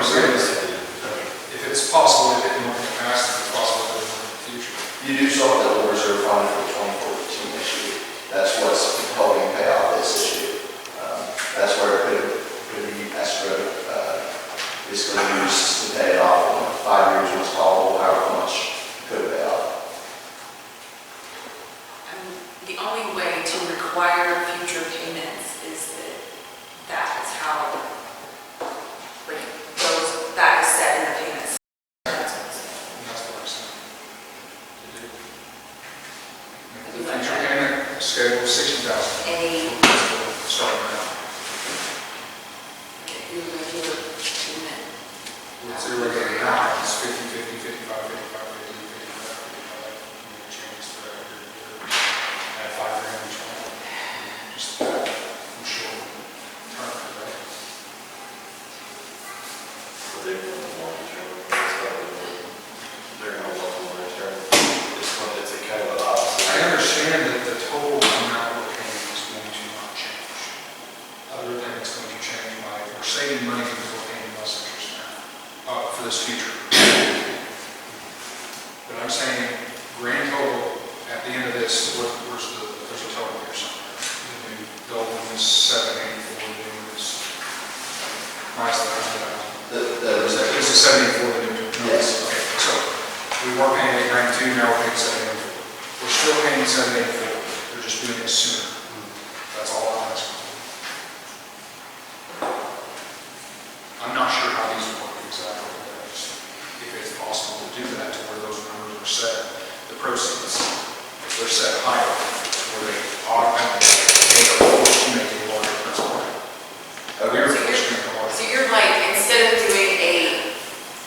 saying is, if it's possible to hit more in the past, then it's possible to hit more in the future. You do still have the reserve fund for the 2014 issue. That's what's helping pay off this issue. That's where it could be escrow, basically used to pay it off. When 5 years was callable, however much could pay off. The only way to require future payments is that is how, like, that is set in the payments. And that's what I'm saying. The future payment schedule, 60,000. Starting now. Your regular payment. What's the regular now? It's 50, 50, 55, 55, 50, 55, 55. Changes throughout your year. At $5,000 each one. Just that, I'm sure. Term, right? But they're going to want to turn, they're going to want to return. It's a kind of an opposite. I understand that the total amount we're paying is going to not change. Other than it's going to change by, we're saving money because we're paying less interest now, for this future. But I'm saying, grand total, at the end of this, there's a total here somewhere. The new building is 784, the new is, nice, this is 74, the new. Yes. Okay, so, we were paying 892, now we're paying 784. We're still paying 784, they're just doing it sooner. That's all I'm asking. I'm not sure how these work exactly, but if it's possible to do that to where those numbers are set, the proceeds, if they're set higher, where they automatically make a force to make a larger principal. We're forced to make a larger. So you're like, instead of doing a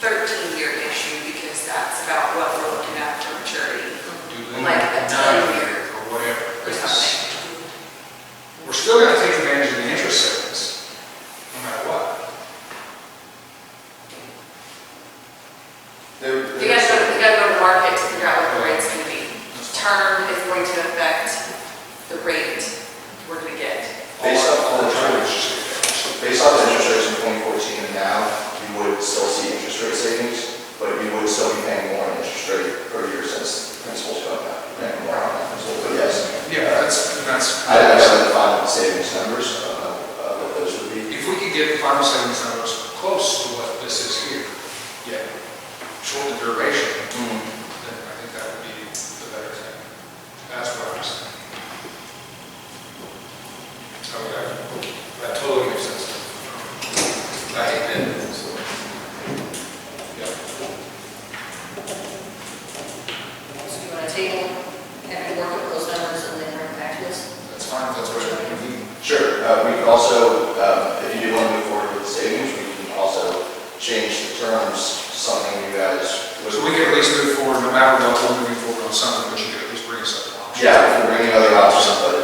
13-year issue, because that's about what we're looking at for maturity, like a 10-year or whatever. or something. We're still going to take advantage of the interest savings, no matter what. You guys go to market to figure out what the rate's going to be. Term is going to affect the rate we're going to get. Based off the interest rates in 2014 and now, you would still see interest rate savings, but you would still be paying more in interest rate per year since the principal's going up. Paying more on that principal, but yes. Yeah, that's. I haven't defined the savings numbers, what those would be. If we could get the final savings numbers close to what this is here, yeah, short the duration, then I think that would be the better thing. That's what I'm saying. Okay, that totally makes sense. I hate that. So, yeah. So you want to table, have you work with those numbers and then bring it back to us? That's fine, if that's what you need. Sure, we can also, if you do want to move forward with the savings, we can also change the terms, to something you guys would. So we can at least move forward, no matter what, we're moving forward on something, but you can at least bring us up an option. Yeah, we can bring in other options, but,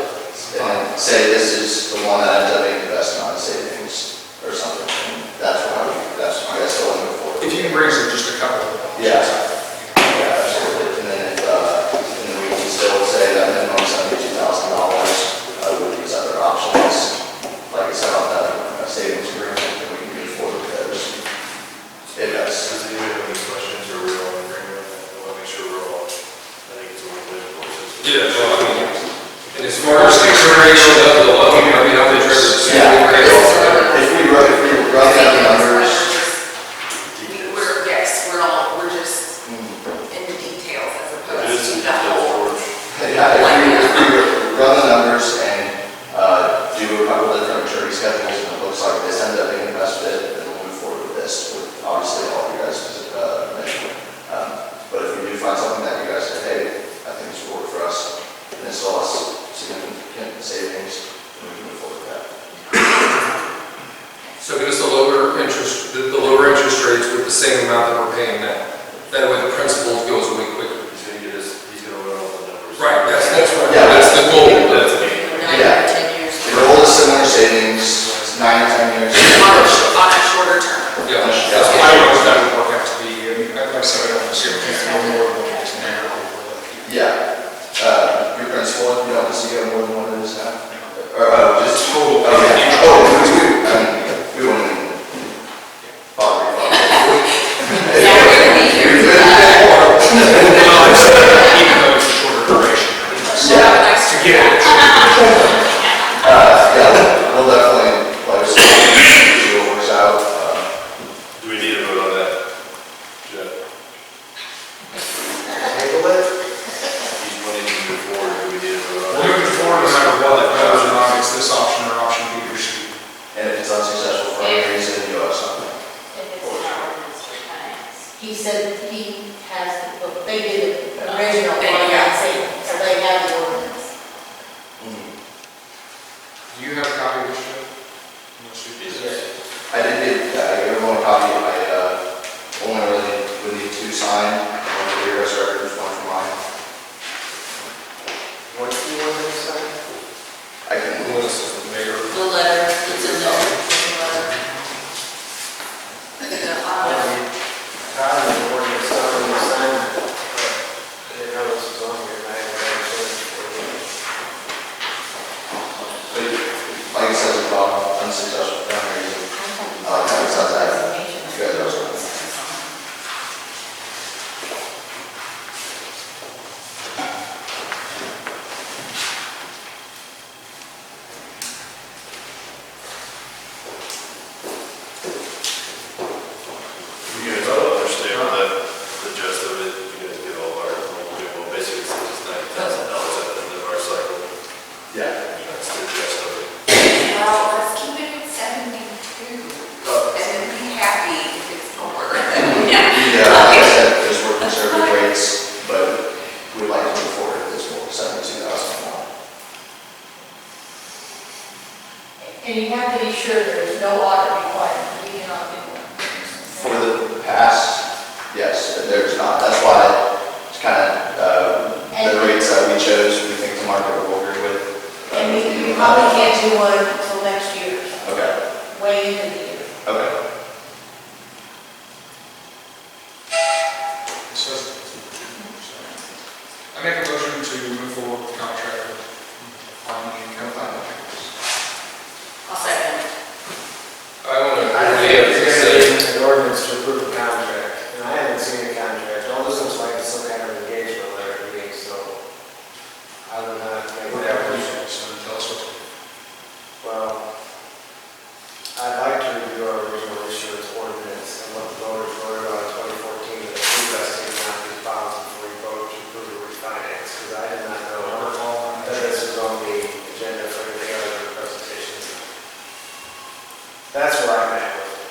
and then say this is the one that ends up being the best amount of savings, or something, and that's why you guys still want to move forward. If you can bring us just a couple of options. Yeah. Yeah, absolutely, and then we can still say that minimum $72,000, with these other options, like I said, on that savings agreement, and we can move forward with those. It does. Does anyone have any questions, or we're all in agreement? I want to make sure we're all, I think it's a win-win for us. Yeah, well, I mean, and as far as consideration of the loan, I mean, I'm interested. Yeah, if we run down the numbers. We're just in the details as opposed to the whole. Yeah, if we run the numbers and do a couple of different maturity schedules, and it looks like this ends up being the best fit, then we'll move forward with this, with obviously all of you guys' permission. But if we do find something that you guys say, hey, I think this will work for us, and this will us significant savings, then we can move forward with that. So give us the lower interest rates with the same amount that we're paying now. That way the principal goes away quicker. He's going to run all the numbers. Right, that's what, Yeah. that's the goal. That's Yeah. 10 years. The goal is similar savings, 9 or 10 years. On a shorter term. Yeah, I that's don't what know if that would work out to be, I mean, like I said, I don't see if it's more than what it's now. Yeah, your principal, you don't see more than one of those now? Or, just Total. oh, yeah. Oh, we wouldn't even bother you about unsuccessful for any reason, you owe us something. If it's in our ordinance for finance. He said he has, they did the original They- financing, so they have the ordinance. Do you have a copy of this, Joe? Unless you- I did get, I gave everyone a copy. I only really would need two signed, one for your records, one for mine. What's the ordinance sign? I can, This is the mayor. The letter, it's in there, the letter. Todd, the ordinance sign, the sign. I didn't know this was on here, and I haven't actually. but like I said, it's about unsuccessful for any reason. Besides that, you guys owe something. You guys all understand that the gist of it, you guys get all our, well, basically it's just $90,000 at the end of our cycle. Yeah. That's the gist of it. Well, let's keep it at 72, and then be happy if it's more. Yeah, like I said, because we're conservative rates, but we'd like to move forward with this more, 72,000. And you have to be sure there is no audit requirement, we cannot do one. For the past, yes, there's not. That's why it's kind of, the rates that we chose, we think the market will agree with. And you probably can't do one until next year, Okay, way into the year. okay. So, I make a motion to move forward with the contract on the income plan. I'll second. I want to, I think yeah, it's say, gonna be an ordinance to approve a contract, and I haven't seen a contract, all this looks like is some kind of engagement letter to me, so I would not make that motion. So tell us what to do. Well, I'd like to review our original issuance ordinance and what the voters voted on in 2014, and approve us taking out these bonds before we vote to approve the refinance, because I did not know that this was on the agenda for any other presentations. That's where I'm at with it.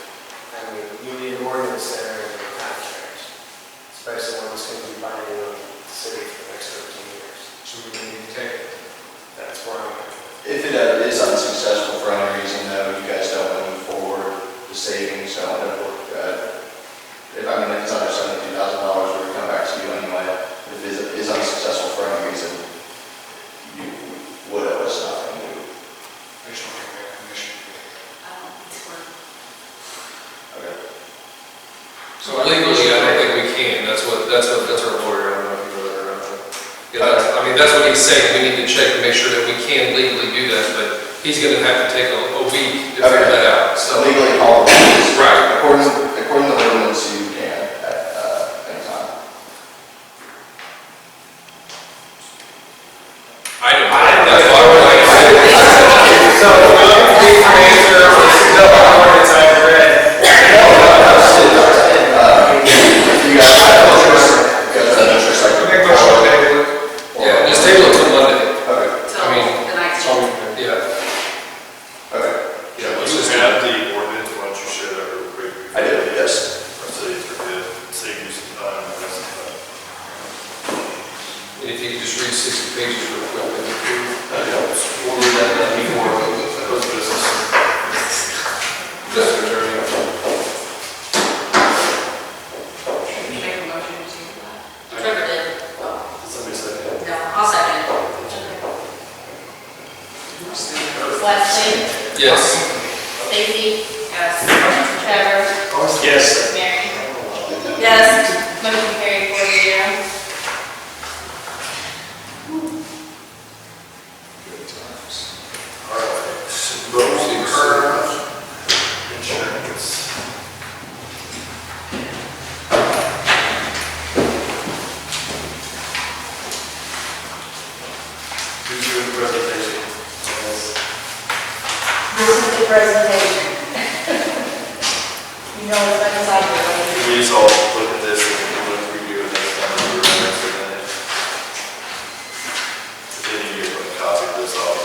I mean, you need an ordinance there and a contract, especially when it's going to be binding on the city for the next 13 years. So we need to take it. That's where I'm at. If it is unsuccessful for any reason, though, you guys don't want to move forward, the savings don't end up working good. If it's under $72,000, we're come back to you anyway. If it is unsuccessful for any reason, you would owe us nothing. I just want to make a commission. Okay. so legally, I don't think we can. That's our lawyer. I don't know if you know that or not. Yeah, that's what he's saying. We need to check and make sure that we can legally do that, but he's going to have to take a week to figure that out. So So, legally, all of this, right. according to the ordinance, you can at any time. I don't know. That's why we're like, So, the answer was still on ordinance I've read. You guys have interest, Make a motion to table it. yeah, just table it till Monday. Okay, Till I mean, the 19th. Yeah. okay. Yeah, let's just have the ordinance, why don't you share that real quick? I did, yes. Our cities are good, save you some time, invest some time. If you could just read 60 pages real quick, that'd be cool. That helps. We'll read that before. Those business. Mr. Attorney. You make a motion to do that? Trevor did. Somebody said that. No, I'll second. Leslie, Yes. Stacy, Yes. Trevor, Yes. Mary. Yes. Motion carried 4-0. Good times. All right. Road curve insurance. Who's doing the presentation? This is the presentation. You know, it's like a side We just all look at this and look review it next time. We're gonna present it. Then you get a copy of this off.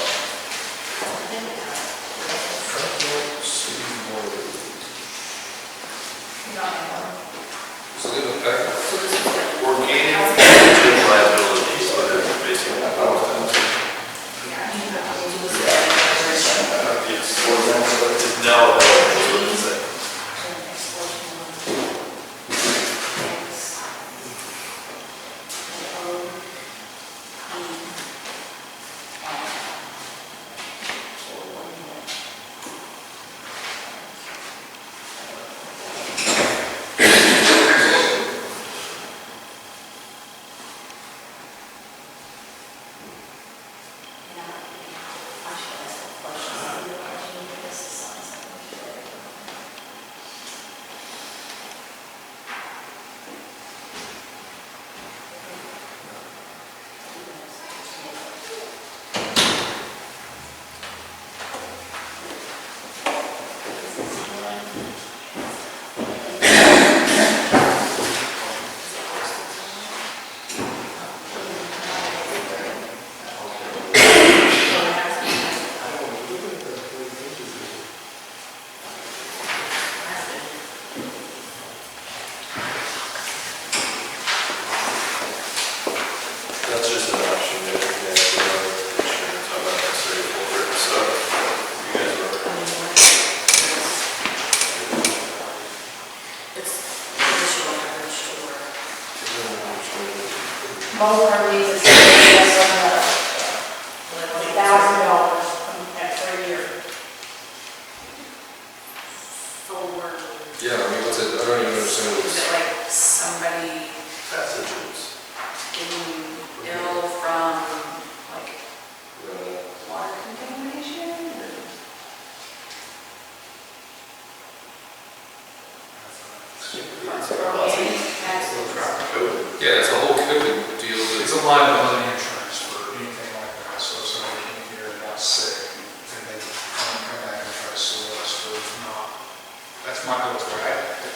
Not anymore. Is it in the packet? So this is like, Organic food liabilities, so they're basically. yeah, you have to do this. Yes. It's now available, so it's like. That's just an option, you know, insurance, I'm not necessarily for it, so you guys are. It's additional coverage for, Most of these is less than $1,000 for a year. for, Yeah, I mean, what's it, I don't even understand what Is it's. it like somebody Passages. getting ill from like water contamination? or- Yeah, it's a whole COVID deal. It's a liability insurance for anything like that, so if somebody came here and got sick, and they come back and try to sue us for not, that's my, that's what I think.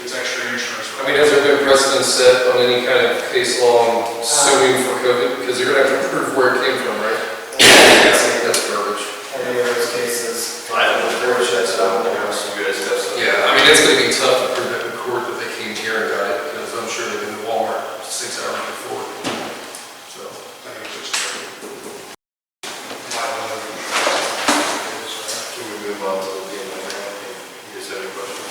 It's extra insurance. I mean, has there been precedent set on any kind of case law on suing for COVID? Because you're gonna have to prove where it came from, right? That's garbage. Any of those cases? I don't know, there's that's not, you guys have some. Yeah, I mean, it's gonna be tough to prove that in court that they came here and got it, because I'm sure they've been to Walmart 6 hours before. So, I think it's just liability insurance. Can we move on to the end of the round? You guys have any questions?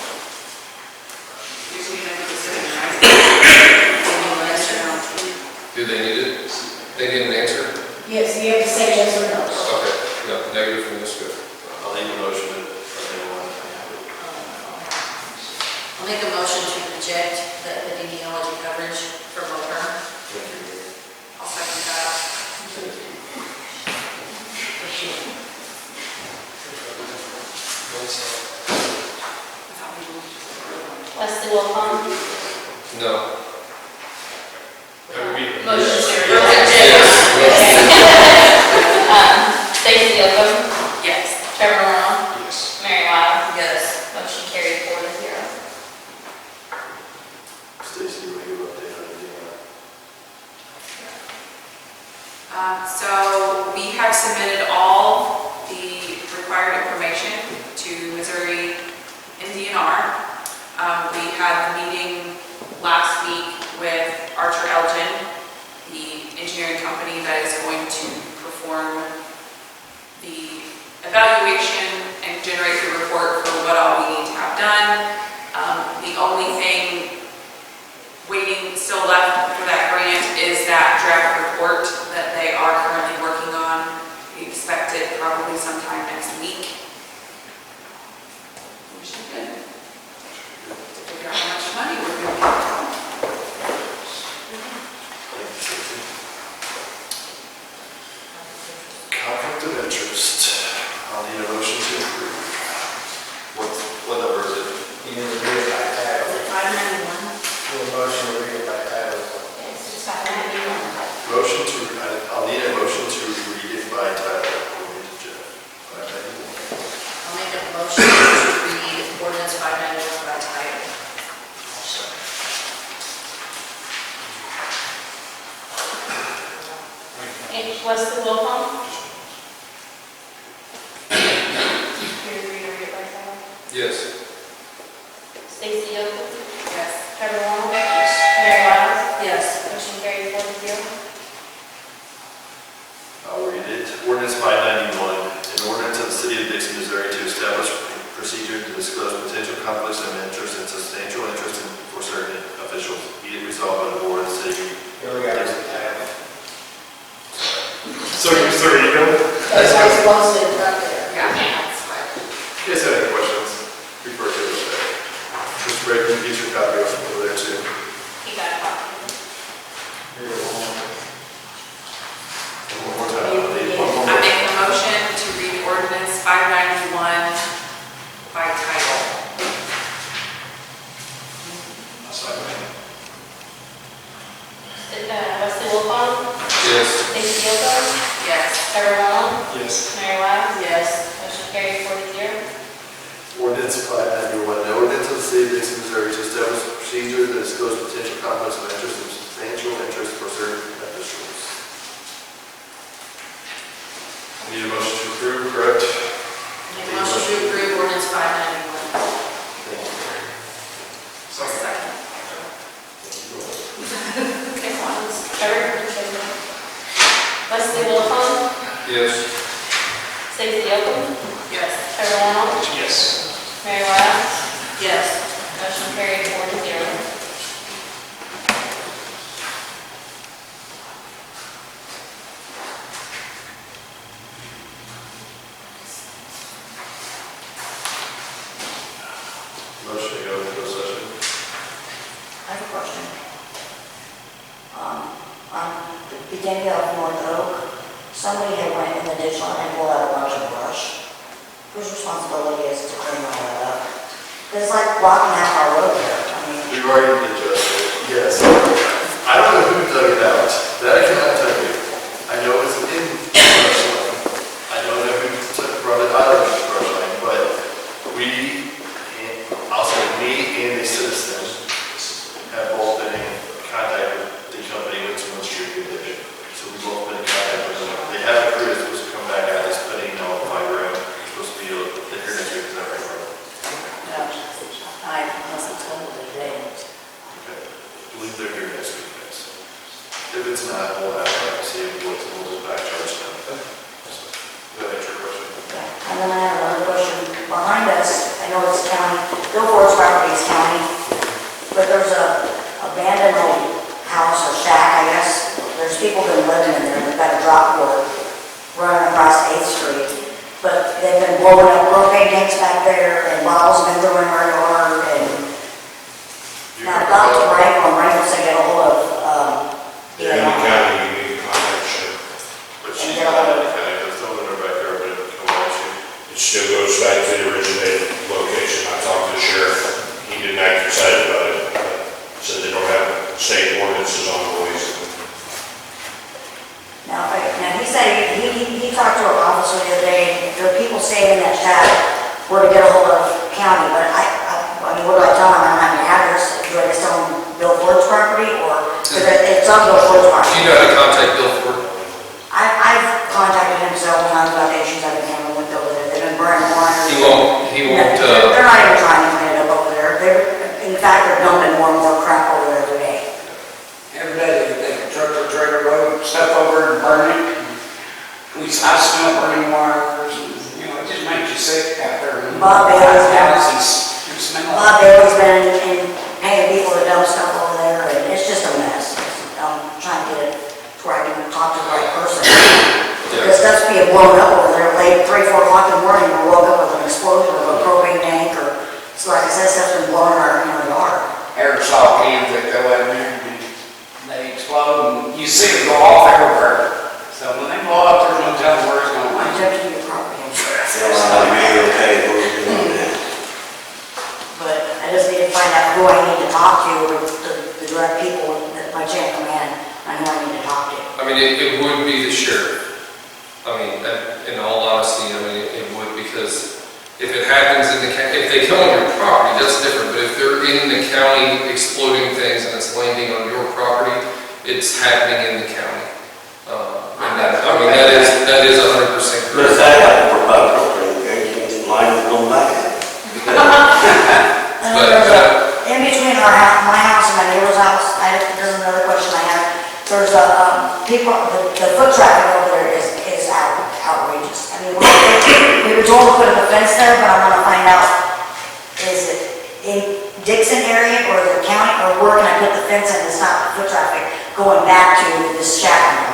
Usually I think it's really nice. Maybe last round. do they need it? They need an answer? Yes, you have to say yes or no. Okay, no, negative from this good. I'll leave a motion to, anyone. I'll make a motion to reject the epidemiology coverage for Wilburn. I'll second that. I thought we moved. Leslie Wilcom, No. That would be. motion to Yes. Stacy Yocum, Yes. Trevor Morrow, Yes. Mary Wild, Yes. motion carried 4-0. Stacy, will you update on anything on So we have submitted all the required information to Missouri NDNR. We had a meeting last week with Archer Elgin, the engineering company that is going to perform the evaluation and generate the report for what all we need to have done. The only thing waiting still left for that grant is that draft report that they are currently working on. We expect it probably sometime next week. We should be good. To figure out how much money we're going to get. conflict of interest? I'll need a motion to approve. What number is it? You need to read it by title. 591, Do a motion to read it by title. it's 591. Motion to, I'll need a motion to read it by title. According to Jeff. I'll make a motion to read ordinance 591 by title. Leslie Wilcom. Your Yes. Stacy Oaken, Yes. Trevor Long, Mary Wiles, Yes. motion carried 4-0. I'll read it. Ordinance 591, an ordinance of the city of Dixon, Missouri to establish procedure to disclose potential conflicts of interest and substantial interest for certain officials. Be it resolved by the board of the city. Here we go. So you go? That's why it's posted up there. Yeah, that's fine. You guys have any questions before I go to that? Mr. Baker, get your copy over there too. You got a copy. One more time. I need one more. I make a motion to read ordinance 591 by title. Wesley Wolfond, Yes. Stacy Oaken, Yes. Trevor Long, Yes. Mary Wiles, Yes. motion carried 4-0. Ordinance 591, an ordinance of the city of Dixon, Missouri to establish a procedure that disclose potential conflicts of interest and substantial interest for certain officials. Need a motion to approve, correct? Make a motion to approve ordinance 591. Second. Trevor, Wesley Wolfond, Yes. Stacy Oaken, Yes. Trevor Long, Yes. Mary Wiles, Yes. motion carried 4-0. Motion to go into closed session. I have a question. On the beginning of North Oak, somebody had went in the ditch line and pulled out a bunch of brush. Whose responsibility is to clean all that up? It's like blocking half our road there. I mean, We've already addressed it, yes. I don't know who dug it out, that I cannot tell you. I know it's in the brush line. I don't know who brought it out of the brush line, but we, I'll say me and a citizen, have both been in contact with the company with Twin Street Condition. So we've both been in contact with them. They have a crew that's supposed to come back out, that's putting all the fiber in. It's supposed to be here next week, is that right, Mark? No, I wasn't told that they didn't. Okay, I believe they're here next week, guys. If it's not, we'll have to see if we'll just back charge them. Go ahead, your question. and then I have another question. Behind us, I know it's county, Bill Ford's property is county, but there's a abandoned old house or shack, I guess. There's people been living in there, they've got a drop board running across 8th Street. But they've been blowing up propane tanks back there, and bottles have been thrown in our yard, and now I've got to Wrangle, and Wrangle said get a hold of, You're in the county, you need to contact Sheriff. But she's not in the county, but still in her backyard, but come on, It still goes back to the originated location. I talked to the sheriff, he didn't act excited about it. Said they don't have state ordinances on the ways. now he said, he talked to our officer the other day, there are people staying in that shack where to get a hold of county, but I mean, what do I tell them? I don't have an address, do I just tell them Bill Ford's property, or, because it's on Bill Ford's Do property. you know how to contact Bill Ford? I've contacted him several times about the issues I've been having with over there, they've been burning wires. He won't, They're not even trying to clean it up over there, in fact, they're dumping more and more crap over there every day. Every day they take a truck or trailer load, stuff over and burn it. I smell burning wires, and, you know, it just makes you sick out there. Bob Bailey's got- Houses, you smell. Bob Bailey's been in paying people to dump stuff over there, and it's just a mess. I'm trying to get it to where I can talk to the right person. Because stuff's being blown up over there late, 3, 4 o'clock in the morning, we woke up with an explosion of a propane tank, or, so like I said, stuff's been blowing in our yard. Aerosol cans that go in there, and they explode, and you see it go off everywhere. So when they blow up, there's no telling where it's going to I land. took to your property. But I just need to find out who I need to talk to, or the direct people that my chain of command, I know I need to talk to. I mean, it would be the sheriff. I mean, in all honesty, I mean, it would, because if it happens in the county, if they come on your property, that's different, but if they're in the county exploding things and it's landing on your property, it's happening in the county. And that, I mean, that is 100% But if correct. that happened for about propane tanks, line would go back. And then there's in between our house, my house and my neighbor's house, there's another question I have. There's people, the foot traffic over there is outrageous. I mean, we were told to put up a fence there, but I want to find out, is it in Dixon area or the county, or where can I put the fence in to stop the foot traffic going back to this shack?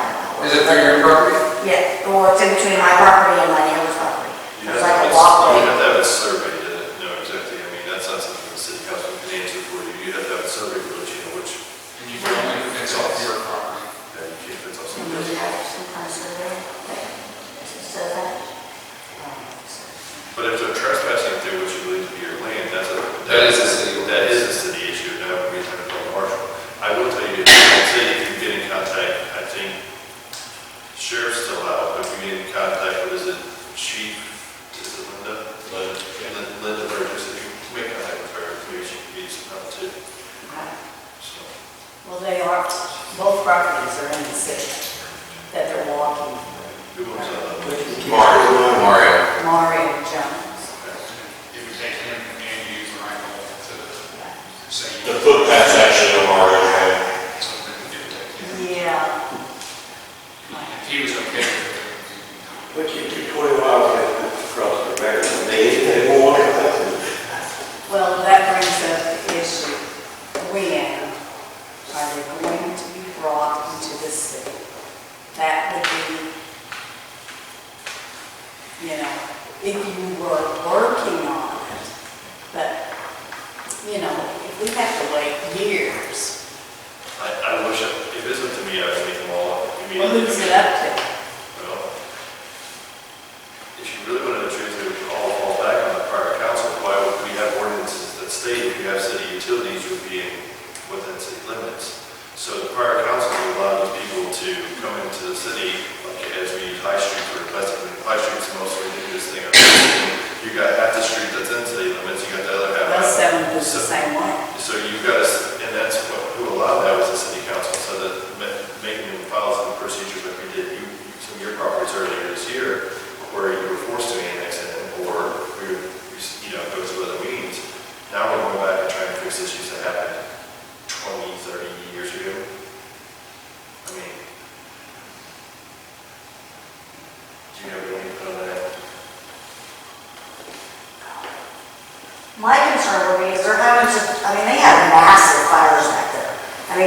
Is it through your property? Yeah, or it's in between my property and my neighbor's property. You There's have like a to walkway. have a survey to know exactly, I mean, that's not something the city council can answer for you. You have to have a survey to let you know which, And you can only fence off your property. you can't fence off Do somebody we else's. have some kind of survey that says that? But if they're trespassing through what you believe to be your land, That is a city. That is a city issue, now we have to call marshal. I will tell you, I'd say if you get in contact, I think sheriff's still out, but if you get in contact, what is it, chief, is it Linda? Linda Burgess, if you make contact with her, maybe she can get some help too. Okay. So, Well, they are, both properties are in the city that they're walking. who owns that? Mario. Mario Jones. It would take him and you, Randall, to say. The footpath's actually on Mario Road. Something to do with it. Yeah. If he was okay with it. But you do 20 miles across the river, and they won't want to. Well, that brings up the issue. When are they going to be brought into the city? That would be, if you were working on it. But, if we have to wait years, I wish, if it was up to me, I would make them all well, immediately. who's it up to? Well, if you really wanted to truth, it would all fall back on the prior council. Why would we have ordinances that state if you have city utilities, you would be within city limits? So the prior council would allow these people to come into the city, like as we use High Street for investment. High Street's the most ridiculous thing I've ever seen. You got half the street that's in city limits, you got the other half. Well, 7th is the same way. So you've got to, and that's who allowed that was the city council, so that making them file some procedures like we did, some of your properties earlier this year, where you were forced to annex in, or we would, go to other means. Now we're going back and trying to fix issues that happened 20, 30 years ago. I mean, do you have any input on that? My concern would be is they're having to, they have massive fires back there.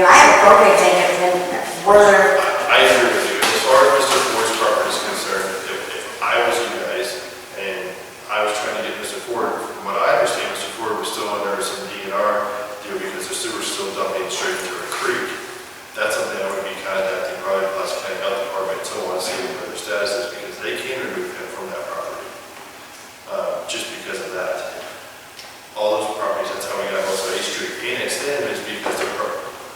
I have a propane tank and where they're, I agree with you. As far as Mr. Ford's property is concerned, if I was you guys and I was trying to get Mr. Ford, from what I understand, Mr. Ford was still under some DNR deal because the sewer's still dumping straight into a creek. That's something I would be contacting probably the Placer County Health Department to want to see what their status is because they can remove him from that property. Just because of that. All those properties, that's how we got most of 8th Street annexed in is because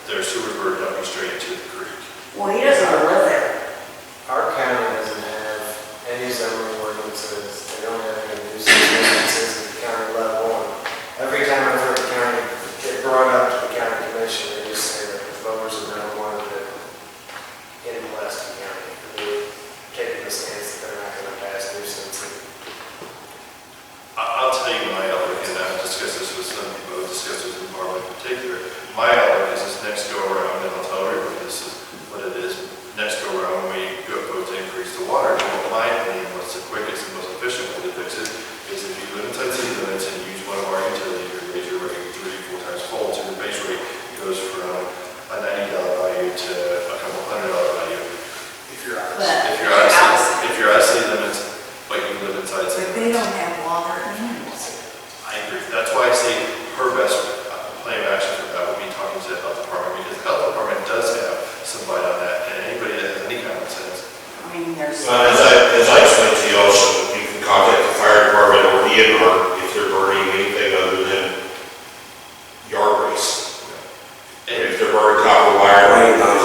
their sewers were dumping straight into the creek. well, he doesn't live there. Our county doesn't have any zoning ordinances, they don't have any nuisance ordinances at the county level. And every time I've heard the county get brought up to the county commission, they just say that the voters of marijuana that in Pulaski County, they're taking the stance that they're not gonna pass nuisance. I'll tell you my outlook, and I've discussed this with some people, I've discussed this with Marlon in particular. My outlook is this next go around, and I'll tell everybody this is what it is. Next go around, when we go to increase the water, my opinion, what's the quickest and most efficient way to fix it is if you live inside city limits and use one of our utilities, or raise your rate 3-4 times full, so your base rate goes from a $90 value to a couple $100 value. If you're out. But If you're out of city limits, but you live inside city they limits. don't have water animals. I agree. That's why I say her best plan of action for that would be talking to the health department, because the health department does have some bite on that, and anybody that has any common sense. There's. As I explained to you also, you can contact the fire department or DNR if they're burning anything other than yard waste. And if they're burning copper wire,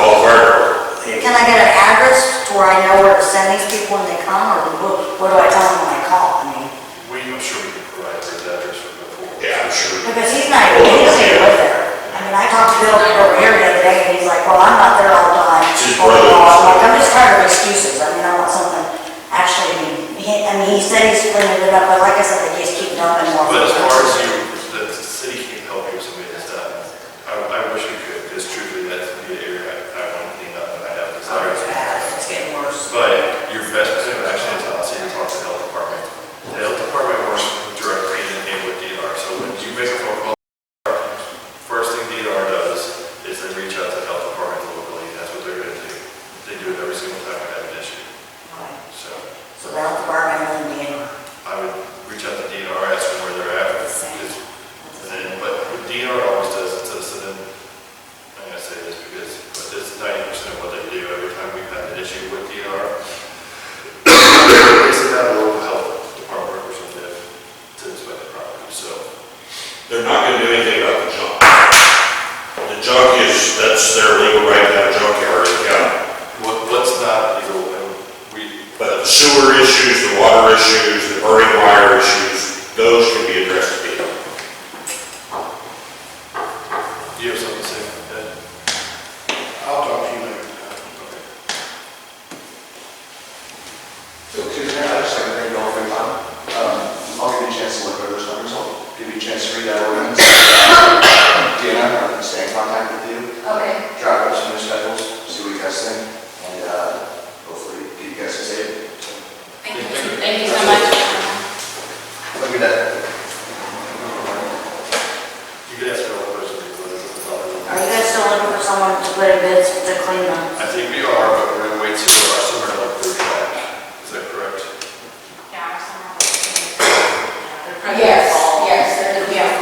call the fire department. Can I get an address to where I know where to send these people when they come, or what do I tell them when I call? I'm sure we can provide his address for before. Yeah, I'm sure. Because he doesn't even live there. I talked to Bill over here the other day, and he's like, well, I'm not there all the time. It's his Blah, blah, brother. blah. I'm like, I'm just tired of excuses. I want something, actually, he said he's cleaning it up, but like I said, they just keep dumping more. But as far They're not gonna do anything about the junk. The junk is, that's their legal right to have a junkyard in the county. What's not legal, But the sewer issues, the water issues, the burning wire issues, those can be addressed again. do you have something to say, Ed? I'll talk to you later. Okay. Excuse me, I just like to thank you all for your time. I'll give you a chance to look over those numbers, I'll give you a chance to read that ordinance. Deanna, I'm going to stay in contact with you, Okay. drive up some new schedules, see what you guys think, and hopefully get you guys safe. Thank you. Thank you so much. Have a good day. You can ask her all the questions. Are you guys still looking for someone to put in bids to clean them? I think we are, but we're gonna wait till our summer help group back. Is that correct? Yeah, our summer. Yes,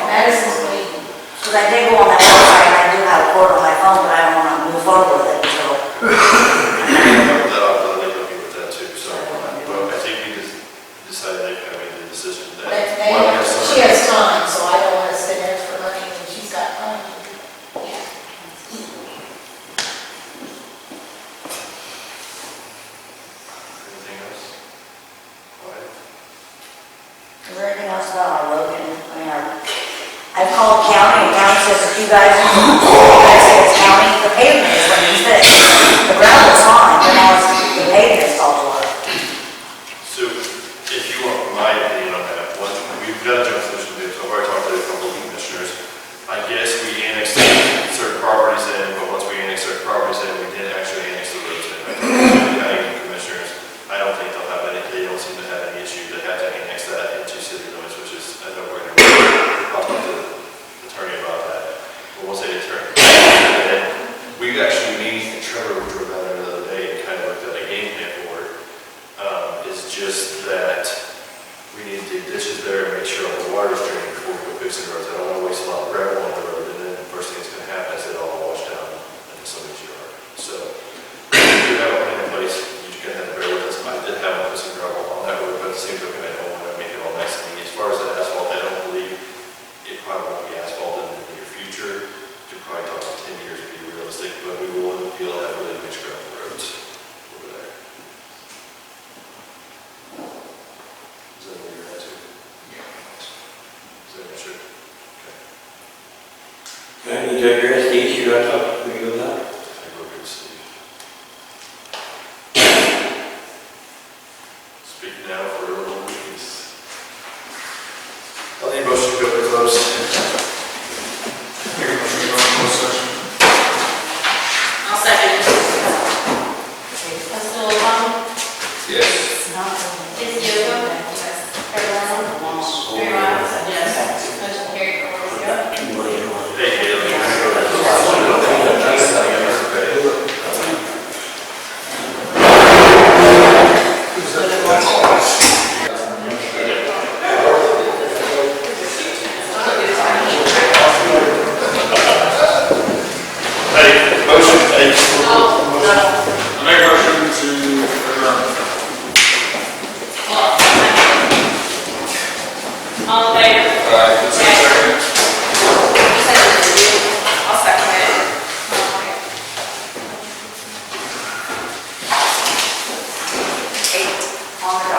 Madison's waiting. Because I did go on that website, and I do have a quote on my phone, but I don't want to move forward with it until. Put that off, but they help you with that too, so. But I think we just decided they kind of made the decision that. one has summer- She has time, so I don't want to spend extra money when she's got time. Yeah. Anything else? Quiet? Is there anything else about our road? I mean, I've called county, and county says if you guys say it's county, the pavement is what needs fixed. The gravel's fine, but now it's the pavement is all water. So, if you want my opinion on that, we've got a joint solution to do, so I've already talked to a couple of commissioners. I guess we annexed certain properties in, but once we annexed certain properties in, we did actually annex the roads in. I talked to the county commissioners, I don't think they'll have any, they don't seem to have any issue to have to annex that into city limits, which is, I know we're going to talk to the attorney about that. But once they determine, we've actually meeting Trevor, we drove out there the other day and kind of looked at a game plan for it. It's just that we need to dig ditches there and make sure all the water's draining before we go fixing roads. I don't want to waste a lot of gravel on the road, and then the first thing that's going to happen is it all wash down into somebody's yard. So, if you have a plan in place, you're going to have to bear with us. I did have to put some gravel on that road, but at the same token, I don't want to make it all nice and neat. As far as the asphalt, I don't believe it probably won't be asphalted in the near future. You're probably talking 10 years to be realistic, but we will feel that really mixed gravel roads over there. Is that what you're at too? Is that what you're? Okay. You take your SD, you got to, we go that? I think we're good, Steve. Speak now for a little piece. I'll need a motion to go to close. Make a motion to go into closed session. I'll second. Mr. Lobon? Yes. Ms. Yogo? Yes. Carolina? Mary Miles? Yes. Motion carried, 4-0. Hey, Haley. Hey, motion, hey. I make a motion to adjourn. All in favor? Let's get a second. You said it was you. I'll second it. On the